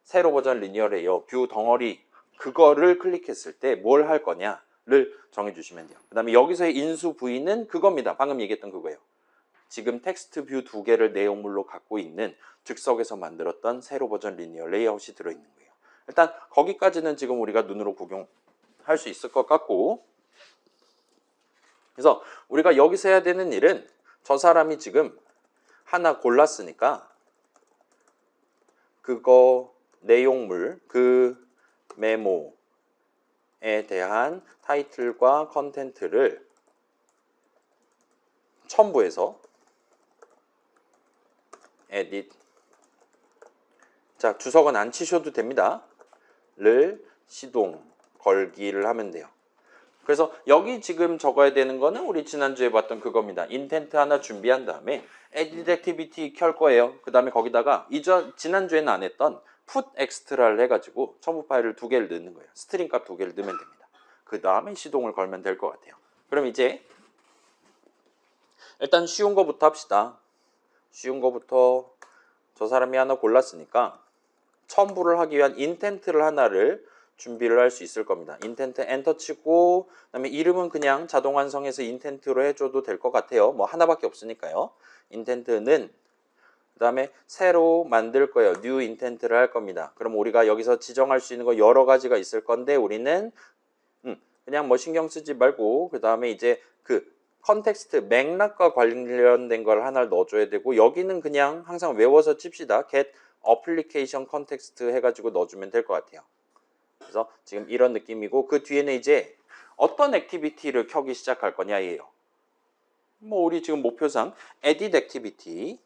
세로 버전 리니어 레이어 뷰 덩어리 그거를 클릭했을 때 뭘 할 거냐를 정해주시면 돼요. 그 다음에 여기서의 인수 부위는 그겁니다. 방금 얘기했던 그거예요. 지금 텍스트 뷰 2개를 내용물로 갖고 있는 즉석에서 만들었던 세로 버전 리니어 레이아웃이 들어있는 거예요. 일단 거기까지는 지금 우리가 눈으로 구경할 수 있을 것 같고 그래서 우리가 여기서 해야 되는 일은 저 사람이 지금 하나 골랐으니까 그거 내용물 그 메모에 대한 타이틀과 컨텐트를 첨부해서 edit 자 주석은 안 치셔도 됩니다. 를 시동 걸기를 하면 돼요. 그래서 여기 지금 적어야 되는 거는 우리 지난주에 봤던 그겁니다. 인텐트 하나 준비한 다음에 edit activity 켤 거예요. 그 다음에 거기다가 지난주에는 안 했던 put extra를 해가지고 첨부 파일을 2개를 넣는 거예요. 스트링 값 2개를 넣으면 됩니다. 그 다음에 시동을 걸면 될 것 같아요. 그럼 이제 일단 쉬운 거부터 합시다. 쉬운 거부터 저 사람이 하나 골랐으니까 첨부를 하기 위한 인텐트를 하나를 준비를 할 수 있을 겁니다. 인텐트 엔터 치고 그다음에 이름은 그냥 자동 완성해서 인텐트로 해줘도 될 것 같아요. 뭐 하나밖에 없으니까요. 인텐트는 그다음에 새로 만들 거예요. 뉴 인텐트를 할 겁니다. 그럼 우리가 여기서 지정할 수 있는 거 여러 가지가 있을 건데 우리는 그냥 뭐 신경 쓰지 말고 그다음에 이제 그 컨텍스트 맥락과 관련된 걸 하나를 넣어줘야 되고 여기는 그냥 항상 외워서 칩시다. get application context 해가지고 넣어주면 될 것 같아요. 그래서 지금 이런 느낌이고 그 뒤에는 이제 어떤 액티비티를 켜기 시작할 거냐예요. 뭐 우리 지금 목표상 edit activity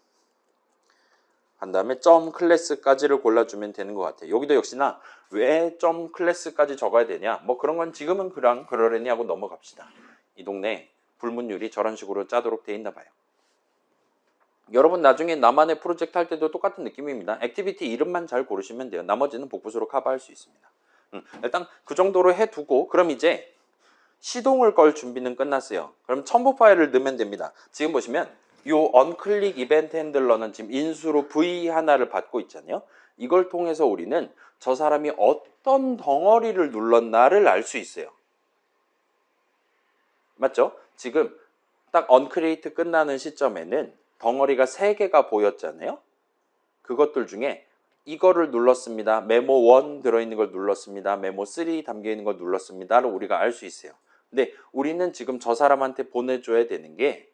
한 다음에 점 클래스까지를 골라주면 되는 것 같아요. 여기도 역시나 왜 점 클래스까지 적어야 되냐 뭐 그런 건 지금은 그러려니 하고 넘어갑시다. 이 동네 불문율이 저런 식으로 짜도록 돼 있나 봐요. 여러분 나중에 나만의 프로젝트 할 때도 똑같은 느낌입니다. 액티비티 이름만 잘 고르시면 돼요. 나머지는 복붙으로 커버할 수 있습니다. 일단 그 정도로 해두고 그럼 이제 시동을 걸 준비는 끝났어요. 그럼 첨부 파일을 넣으면 됩니다. 지금 보시면 요 onClick 이벤트 핸들러는 지금 인수로 V 하나를 받고 있잖아요. 이걸 통해서 우리는 저 사람이 어떤 덩어리를 눌렀나를 알 수 있어요. 맞죠? 지금 딱 onCreate 끝나는 시점에는 덩어리가 3개가 보였잖아요. 그것들 중에 이거를 눌렀습니다. 메모 1 들어있는 걸 눌렀습니다. 메모 3 담겨있는 걸 눌렀습니다를 우리가 알 수 있어요. 근데 우리는 지금 저 사람한테 보내줘야 되는 게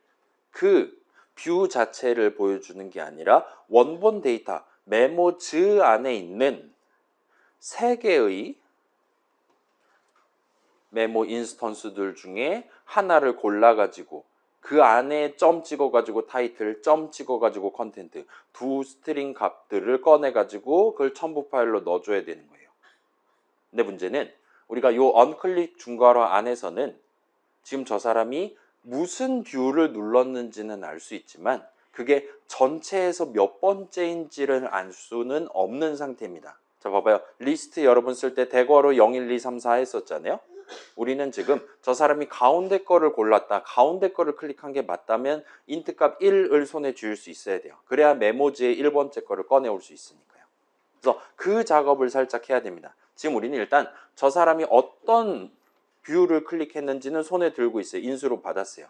그 뷰 자체를 보여주는 게 아니라 원본 데이터 메모즈 안에 있는 3개의 메모 인스턴스들 중에 하나를 골라가지고 그 안에 점 찍어가지고 타이틀, 점 찍어가지고 컨텐트 두 스트링 값들을 꺼내가지고 그걸 첨부 파일로 넣어줘야 되는 거예요. 근데 문제는 우리가 요 언클릭 중괄호 안에서는 지금 저 사람이 무슨 뷰를 눌렀는지는 알 수 있지만 그게 전체에서 몇 번째인지를 알 수는 없는 상태입니다. 자, 봐봐요. 리스트 여러분 쓸 때 대괄호 0, 1, 2, 3, 4 했었잖아요. 우리는 지금 저 사람이 가운데 거를 골랐다. 가운데 거를 클릭한 게 맞다면 인트 값 1을 손에 쥘 수 있어야 돼요. 그래야 메모지의 1번째 거를 꺼내올 수 있으니까요. 그래서 그 작업을 살짝 해야 됩니다. 지금 우리는 일단 저 사람이 어떤 뷰를 클릭했는지는 손에 들고 있어요. 인수로 받았어요.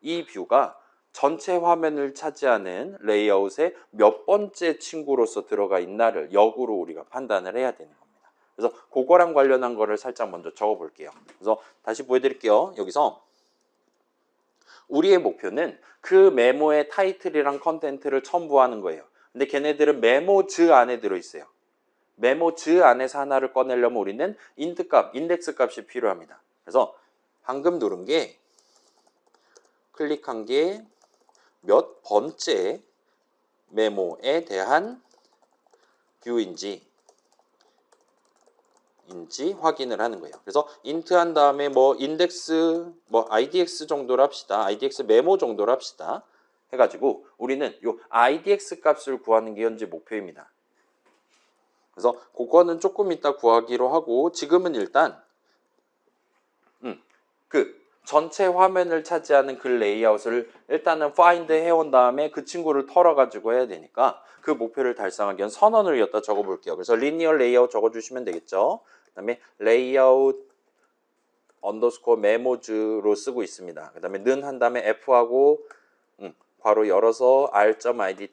이 뷰가 전체 화면을 차지하는 레이아웃의 몇 번째 친구로서 들어가 있나를 역으로 우리가 판단을 해야 되는 겁니다. 그래서 그거랑 관련한 거를 살짝 먼저 적어 볼게요. 그래서 다시 보여드릴게요. 여기서 우리의 목표는 그 메모의 타이틀이랑 컨텐트를 첨부하는 거예요. 근데 걔네들은 메모즈 안에 들어있어요. 메모즈 안에서 하나를 꺼내려면 우리는 인트 값, 인덱스 값이 필요합니다. 그래서 방금 누른 게 클릭한 게 몇 번째 메모에 대한 뷰인지 확인을 하는 거예요. 그래서 int 한 다음에 뭐 인덱스 뭐 idx 정도로 합시다. idx 메모 정도로 합시다. 해가지고 우리는 요 idx 값을 구하는 게 현재 목표입니다. 그래서 그거는 조금 이따 구하기로 하고 지금은 일단 그 전체 화면을 차지하는 그 레이아웃을 일단은 find 해온 다음에 그 친구를 털어가지고 해야 되니까 그 목표를 달성하기 위한 선언을 여기다 적어볼게요. 그래서 linear layout 적어주시면 되겠죠. 그 다음에 layout underscore memo즈로 쓰고 있습니다. 그 다음에 는 한 다음에 f하고 괄호 열어서 r.id.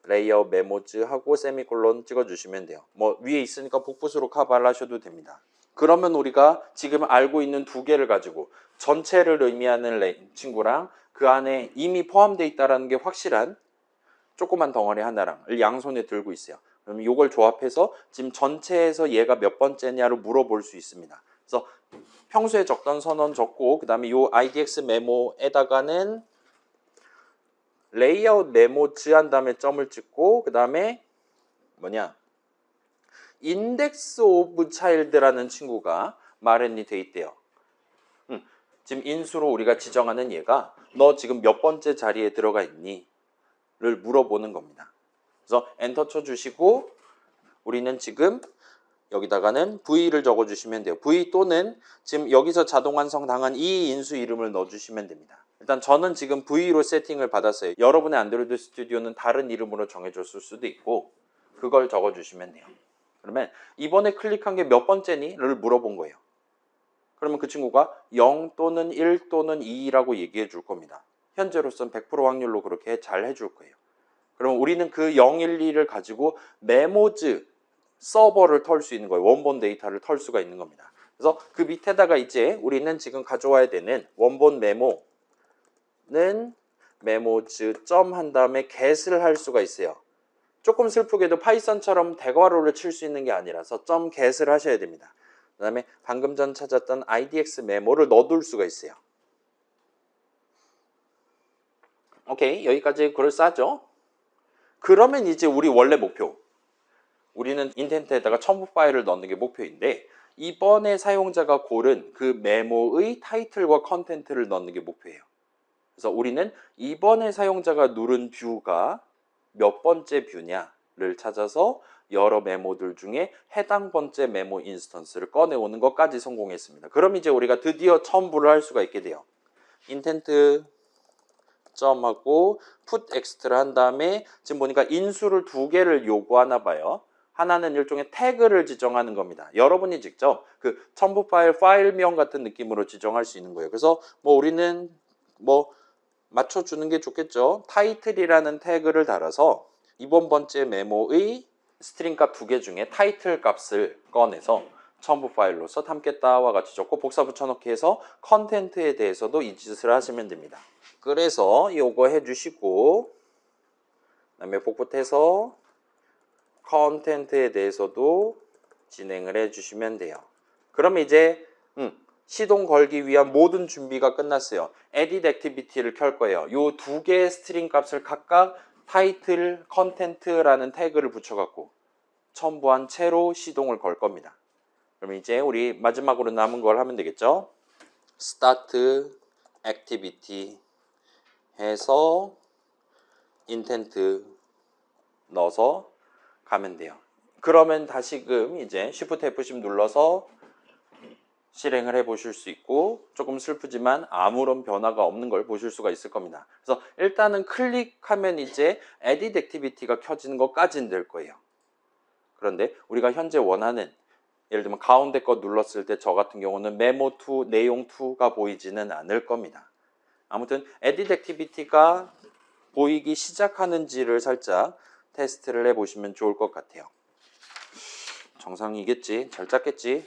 layout memo즈 하고 세미콜론 찍어주시면 돼요. 뭐 위에 있으니까 복붙으로 커버를 하셔도 됩니다. 그러면 우리가 지금 알고 있는 두 개를 가지고 전체를 의미하는 친구랑 그 안에 이미 포함되어 있다는 게 확실한 조그만 덩어리 하나랑 양손에 들고 있어요. 그럼 이걸 조합해서 지금 전체에서 얘가 몇 번째냐를 물어볼 수 있습니다. 그래서 평소에 적던 선언 적고 그 다음에 이 idx 메모에다가는 레이아웃 메모즈 한 다음에 점을 찍고 그 다음에 인덱스 오브 차일드라는 친구가 마련이 돼 있대요. 지금 인수로 우리가 지정하는 얘가 너 지금 몇 번째 자리에 들어가 있니? 를 물어보는 겁니다. 그래서 엔터 쳐주시고 우리는 지금 여기다가는 V를 적어주시면 돼요. V 또는 지금 여기서 자동 완성당한 이 인수 이름을 넣어주시면 됩니다. 일단 저는 지금 V로 세팅을 받았어요. 여러분의 안드로이드 스튜디오는 다른 이름으로 정해줬을 수도 있고 그걸 적어주시면 돼요. 그러면 이번에 클릭한 게 몇 번째니? 를 물어본 거예요. 그러면 그 친구가 0 또는 1 또는 2라고 얘기해 줄 겁니다. 현재로서는 100% 확률로 그렇게 잘 해줄 거예요. 그럼 우리는 그 0, 1, 2를 가지고 메모즈 서버를 털 수 있는 거예요. 원본 데이터를 털 수가 있는 겁니다. 그래서 그 밑에다가 이제 우리는 지금 가져와야 되는 원본 메모는 메모즈 점 한 다음에 get을 할 수가 있어요. 조금 슬프게도 파이썬처럼 대괄호를 칠 수 있는 게 아니라서 점 get을 하셔야 됩니다. 그 다음에 방금 전 찾았던 idx 메모를 넣어둘 수가 있어요. 오케이, 여기까지 그럴싸하죠? 그러면 이제 우리 원래 목표, 우리는 인텐트에다가 첨부 파일을 넣는 게 목표인데 이번에 사용자가 고른 그 메모의 타이틀과 컨텐트를 넣는 게 목표예요. 그래서 우리는 이번에 사용자가 누른 뷰가 몇 번째 뷰냐를 찾아서 여러 메모들 중에 해당 번째 메모 인스턴스를 꺼내오는 것까지 성공했습니다. 그럼 이제 우리가 드디어 첨부를 할 수가 있게 돼요. 인텐트 점하고 put extra 한 다음에 지금 보니까 인수를 두 개를 요구하나 봐요. 하나는 일종의 태그를 지정하는 겁니다. 여러분이 직접 그 첨부 파일명 같은 느낌으로 지정할 수 있는 거예요. 그래서 뭐 우리는 뭐 맞춰주는 게 좋겠죠. 타이틀이라는 태그를 달아서 이번 번째 메모의 스트링 값 두 개 중에 타이틀 값을 꺼내서 첨부 파일로서 담겠다와 같이 적고 복사 붙여넣기 해서 컨텐트에 대해서도 이 짓을 하시면 됩니다. 그래서 요거 해주시고 그다음에 복붙해서 컨텐트에 대해서도 진행을 해주시면 돼요. 그러면 이제 시동 걸기 위한 모든 준비가 끝났어요. edit activity를 켤 거예요. 요 두 개의 스트링 값을 각각 타이틀, 컨텐트라는 태그를 붙여갖고 첨부한 채로 시동을 걸 겁니다. 그러면 이제 우리 마지막으로 남은 걸 하면 되겠죠? start activity 해서 intent 넣어서 가면 돼요. 그러면 다시금 이제 Shift F10 눌러서 실행을 해 보실 수 있고 조금 슬프지만 아무런 변화가 없는 걸 보실 수가 있을 겁니다. 그래서 일단은 클릭하면 이제 Edit Activity가 켜지는 것까지는 될 거예요. 그런데 우리가 현재 원하는 예를 들면 가운데 거 눌렀을 때 저 같은 경우는 메모2, 내용2가 보이지는 않을 겁니다. 아무튼 Edit Activity가 보이기 시작하는지를 살짝 테스트를 해보시면 좋을 것 같아요. 정상이겠지? 잘 짰겠지?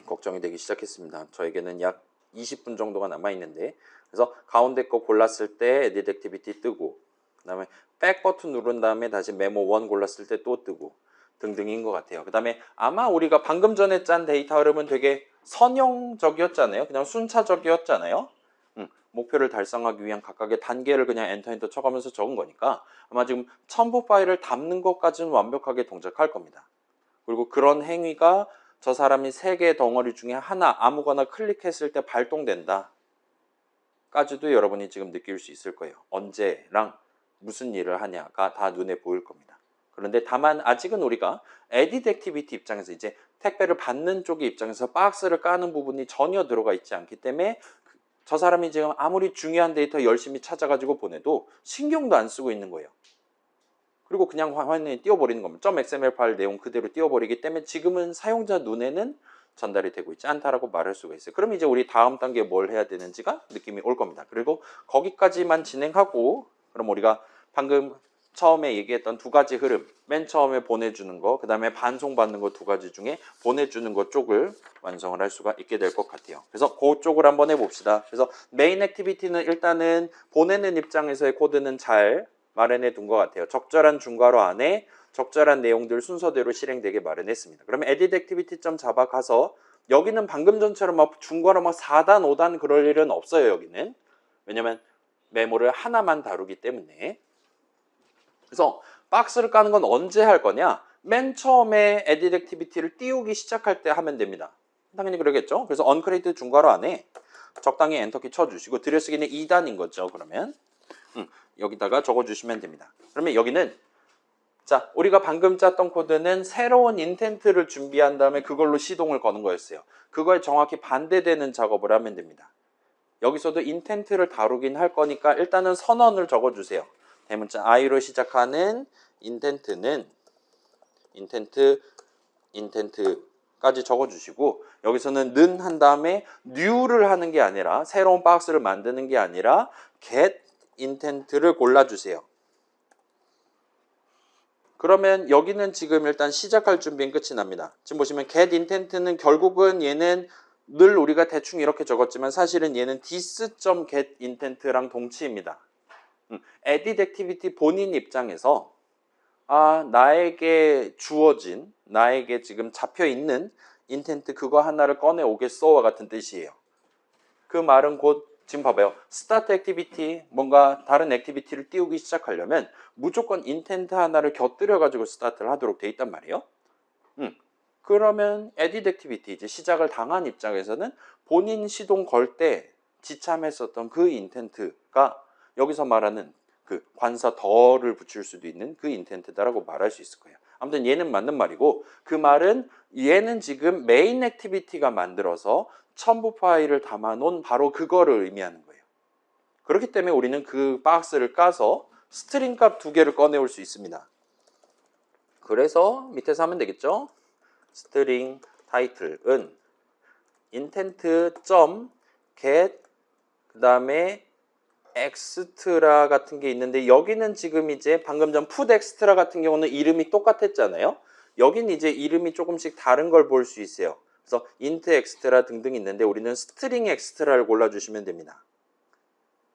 걱정이 되기 시작했습니다. 저에게는 약 20분 정도가 남아있는데 그래서 가운데 거 골랐을 때 Edit Activity 뜨고 그 다음에 백 버튼 누른 다음에 다시 메모 1 골랐을 때 또 뜨고 등등인 것 같아요. 그 다음에 아마 우리가 방금 전에 짠 데이터 흐름은 되게 선형적이었잖아요. 그냥 순차적이었잖아요. 목표를 달성하기 위한 각각의 단계를 그냥 엔터 쳐가면서 적은 거니까 아마 지금 첨부 파일을 담는 것까지는 완벽하게 동작할 겁니다. 그리고 그런 행위가 저 사람이 3개의 덩어리 중에 하나 아무거나 클릭했을 때 발동된다 까지도 여러분이 지금 느낄 수 있을 거예요. 언제랑 무슨 일을 하냐가 다 눈에 보일 겁니다. 그런데 다만 아직은 우리가 에딧 액티비티 입장에서 이제 택배를 받는 쪽의 입장에서 박스를 까는 부분이 전혀 들어가 있지 않기 때문에 저 사람이 지금 아무리 중요한 데이터 열심히 찾아가지고 보내도 신경도 안 쓰고 있는 거예요. 그리고 그냥 화면에 띄워버리는 겁니다. .xml 파일 내용 그대로 띄워버리기 때문에 지금은 사용자 눈에는 전달이 되고 있지 않다라고 말할 수가 있어요. 그럼 이제 우리 다음 단계에 뭘 해야 되는지가 느낌이 올 겁니다. 그리고 거기까지만 진행하고 그럼 우리가 방금 처음에 얘기했던 두 가지 흐름, 맨 처음에 보내주는 거, 그 다음에 반송받는 거 두 가지 중에 보내주는 것 쪽을 완성을 할 수가 있게 될 것 같아요. 그래서 그쪽을 한번 해봅시다. 그래서 메인 액티비티는 일단은 보내는 입장에서의 코드는 잘 마련해 둔 것 같아요. 적절한 중괄호 안에 적절한 내용들 순서대로 실행되게 마련했습니다. 그러면 edit activity 점 잡아가서 여기는 방금 전처럼 막 중괄호 막 4단, 5단 그럴 일은 없어요. 여기는. 왜냐면 메모를 하나만 다루기 때문에. 그래서 박스를 까는 건 언제 할 거냐? 맨 처음에 edit activity를 띄우기 시작할 때 하면 됩니다. 당연히 그러겠죠. 그래서 uncreate 중괄호 안에 적당히 엔터키 쳐주시고 들여쓰기는 2단인 거죠. 그러면 여기다가 적어주시면 됩니다. 그러면 여기는 자 우리가 방금 짰던 코드는 새로운 인텐트를 준비한 다음에 그걸로 시동을 거는 거였어요. 그거에 정확히 반대되는 작업을 하면 됩니다. 여기서도 인텐트를 다루긴 할 거니까 일단은 선언을 적어주세요. 대문자 i로 시작하는 인텐트는 인텐트까지 적어주시고 여기서는 는 한 다음에 new를 하는 게 아니라 새로운 박스를 만드는 게 아니라 get intent를 골라주세요. 그러면 여기는 지금 일단 시작할 준비는 끝이 납니다. 지금 보시면 get intent는 결국은 얘는 늘 우리가 대충 이렇게 적었지만 사실은 얘는 this.get intent랑 동치입니다. edit activity 본인 입장에서 나에게 주어진 나에게 지금 잡혀있는 인텐트 그거 하나를 꺼내 오겠어와 같은 뜻이에요. 그 말은 곧 지금 봐봐요. 스타트 액티비티 뭔가 다른 액티비티를 띄우기 시작하려면 무조건 인텐트 하나를 곁들여 가지고 스타트를 하도록 돼 있단 말이에요. 그러면 에딧 액티비티 이제 시작을 당한 입장에서는 본인 시동 걸 때 지참했었던 그 인텐트가 여기서 말하는 그 관사 더를 붙일 수도 있는 그 인텐트다라고 말할 수 있을 거예요. 아무튼 얘는 맞는 말이고 그 말은 얘는 지금 메인 액티비티가 만들어서 첨부 파일을 담아놓은 바로 그거를 의미하는 거예요. 그렇기 때문에 우리는 그 박스를 까서 스트링 값 2개를 꺼내올 수 있습니다. 그래서 밑에서 하면 되겠죠. 스트링 타이틀은 intent.get 그 다음에 엑스트라 같은 게 있는데 여기는 지금 이제 방금 전 put extra 같은 경우는 이름이 똑같았잖아요. 여긴 이제 이름이 조금씩 다른 걸 볼 수 있어요. 그래서 int extra 등등 있는데 우리는 string extra를 골라주시면 됩니다.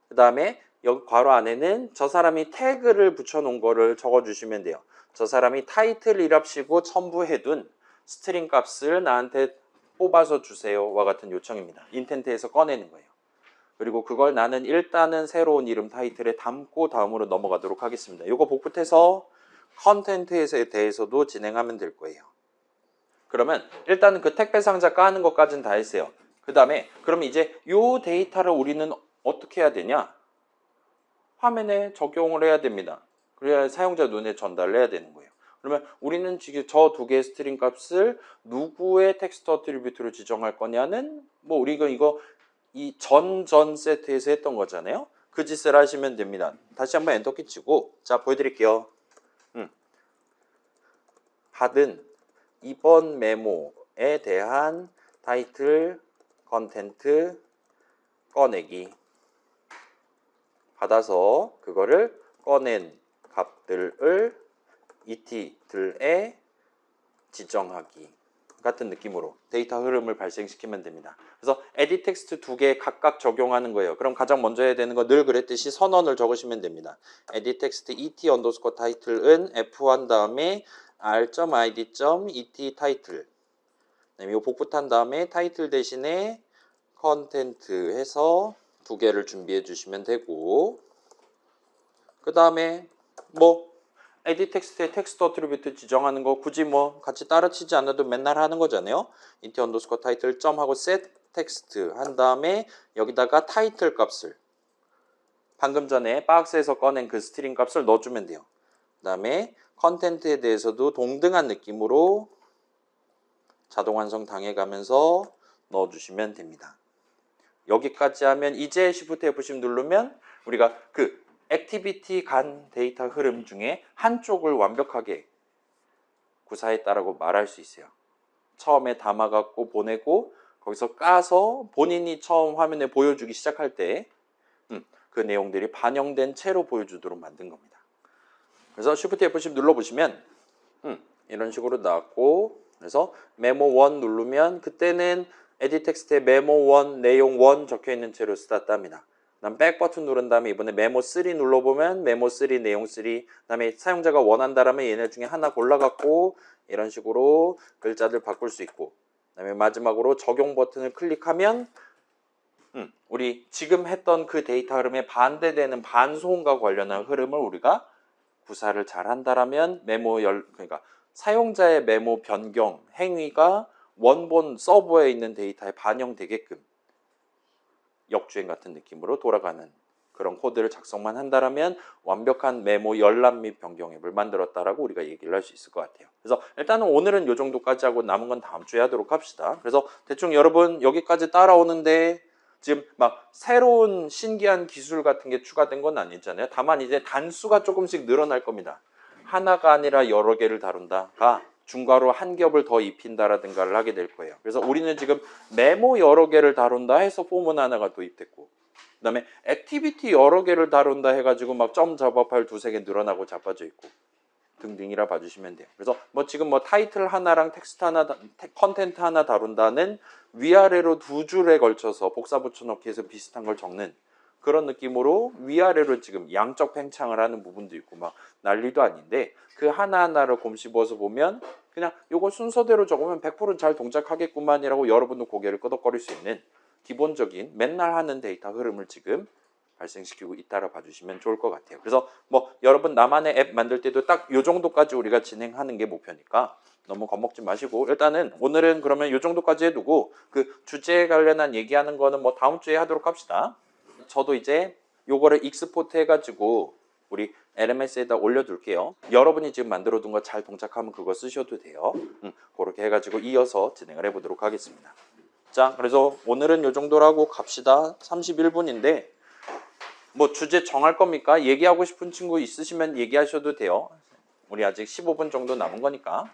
그 다음에 여기 괄호 안에는 저 사람이 태그를 붙여놓은 거를 적어주시면 돼요. 저 사람이 타이틀이랍시고 첨부해둔 스트링 값을 나한테 뽑아서 주세요와 같은 요청입니다. 인텐트에서 꺼내는 거예요. 그리고 그걸 나는 일단은 새로운 이름 타이틀에 담고 다음으로 넘어가도록 하겠습니다. 이거 복붙해서 컨텐트에 대해서도 진행하면 될 거예요. 그러면 일단은 그 택배 상자 까는 것까지는 다 했어요. 그 다음에 그럼 이제 이 데이터를 우리는 어떻게 해야 되냐? 화면에 적용을 해야 됩니다. 그래야 사용자 눈에 전달을 해야 되는 거예요. 그러면 우리는 지금 저 두 개의 스트링 값을 누구의 텍스트 어트리뷰트로 지정할 거냐는 뭐 우리가 이거 이 전 세트에서 했던 거잖아요. 그 짓을 하시면 됩니다. 다시 한번 엔터키 치고 자 보여드릴게요. 받은 이번 메모에 대한 타이틀 컨텐트 꺼내기 받아서 그거를 꺼낸 값들을 et들에 지정하기 같은 느낌으로 데이터 흐름을 발생시키면 됩니다. 그래서 edit 텍스트 두 개 각각 적용하는 거예요. 그럼 가장 먼저 해야 되는 거 늘 그랬듯이 선언을 적으시면 됩니다. edit 텍스트 et 언더스코어 타이틀은 f1 다음에 r.id.et 타이틀 그다음에 이거 복붙한 다음에 타이틀 대신에 컨텐트 해서 두 개를 준비해 주시면 되고 그 다음에 뭐 edit 텍스트에 텍스트 어트리뷰트 지정하는 거 굳이 뭐 같이 따라 치지 않아도 맨날 하는 거잖아요. int 언더스코어 타이틀 점 하고 set 텍스트 한 다음에 여기다가 타이틀 값을 방금 전에 박스에서 꺼낸 그 스트링 값을 넣어주면 돼요. 그 다음에 컨텐트에 대해서도 동등한 느낌으로 자동 완성 당해가면서 넣어주시면 됩니다. 여기까지 하면 이제 Shift F10 누르면 우리가 그 액티비티 간 데이터 흐름 중에 한쪽을 완벽하게 구사했다라고 말할 수 있어요. 처음에 담아갖고 보내고 거기서 까서 본인이 처음 화면에 보여주기 시작할 때 그 내용들이 반영된 채로 보여주도록 만든 겁니다. 그래서 Shift F10 눌러보시면 이런 식으로 나왔고 그래서 메모 1 누르면 그때는 edit 텍스트에 메모 1, 내용 1 적혀있는 채로 스타트합니다. 그다음 백 버튼 누른 다음에 이번에 메모 3 눌러보면 메모 3, 내용 3 그다음에 사용자가 원한다라면 얘네 중에 하나 골라갖고 이런 식으로 글자들 바꿀 수 있고 그다음에 마지막으로 적용 버튼을 클릭하면 우리 지금 했던 그 데이터 흐름에 반대되는 반소음과 관련한 흐름을 우리가 구사를 잘 한다라면 그러니까 사용자의 메모 변경 행위가 원본 서버에 있는 데이터에 반영되게끔 역주행 같은 느낌으로 돌아가는 그런 코드를 작성만 한다라면 완벽한 메모 열람 및 변경 앱을 만들었다라고 우리가 얘기를 할 수 있을 것 같아요. 그래서 일단은 오늘은 이 정도까지 하고 남은 건 다음 주에 하도록 합시다. 그래서 대충 여러분 여기까지 따라오는데 지금 막 새로운 신기한 기술 같은 게 추가된 건 아니잖아요. 다만 이제 단수가 조금씩 늘어날 겁니다. 하나가 아니라 여러 개를 다룬다가 중괄호 한 겹을 더 입힌다라든가를 하게 될 거예요. 그래서 우리는 지금 메모 여러 개를 다룬다 해서 포문 하나가 도입됐고 그 다음에 액티비티 여러 개를 다룬다 해가지고 막 점 잡아팔 두세 개 늘어나고 자빠져 있고 등등이라 봐주시면 돼요. 그래서 뭐 지금 뭐 타이틀 하나랑 텍스트 하나, 컨텐트 하나 다룬다는 위아래로 두 줄에 걸쳐서 복사 붙여넣기 해서 비슷한 걸 적는 그런 느낌으로 위아래로 지금 양적 팽창을 하는 부분도 있고 막 난리도 아닌데 그 하나하나를 곰씹어서 보면 그냥 요거 순서대로 적으면 100%는 잘 동작하겠구만이라고 여러분도 고개를 끄덕거릴 수 있는 기본적인 맨날 하는 데이터 흐름을 지금 발생시키고 있다라 봐주시면 좋을 것 같아요. 그래서 뭐 여러분 나만의 앱 만들 때도 딱 요 정도까지 우리가 진행하는 게 목표니까 너무 겁먹지 마시고 일단은 오늘은 그러면 요 정도까지 해두고 그 주제에 관련한 얘기하는 거는 뭐 다음 주에 하도록 합시다. 저도 이제 요거를 익스포트 해가지고 우리 LMS에다 올려둘게요. 여러분이 지금 만들어둔 거 잘 동작하면 그거 쓰셔도 돼요. 그렇게 해가지고 이어서 진행을 해보도록 하겠습니다. 자, 그래서 오늘은 요 정도로 하고 갑시다. 31분인데 뭐 주제 정할 겁니까? 얘기하고 싶은 친구 있으시면 얘기하셔도 돼요. 우리 아직 15분 정도 남은 거니까.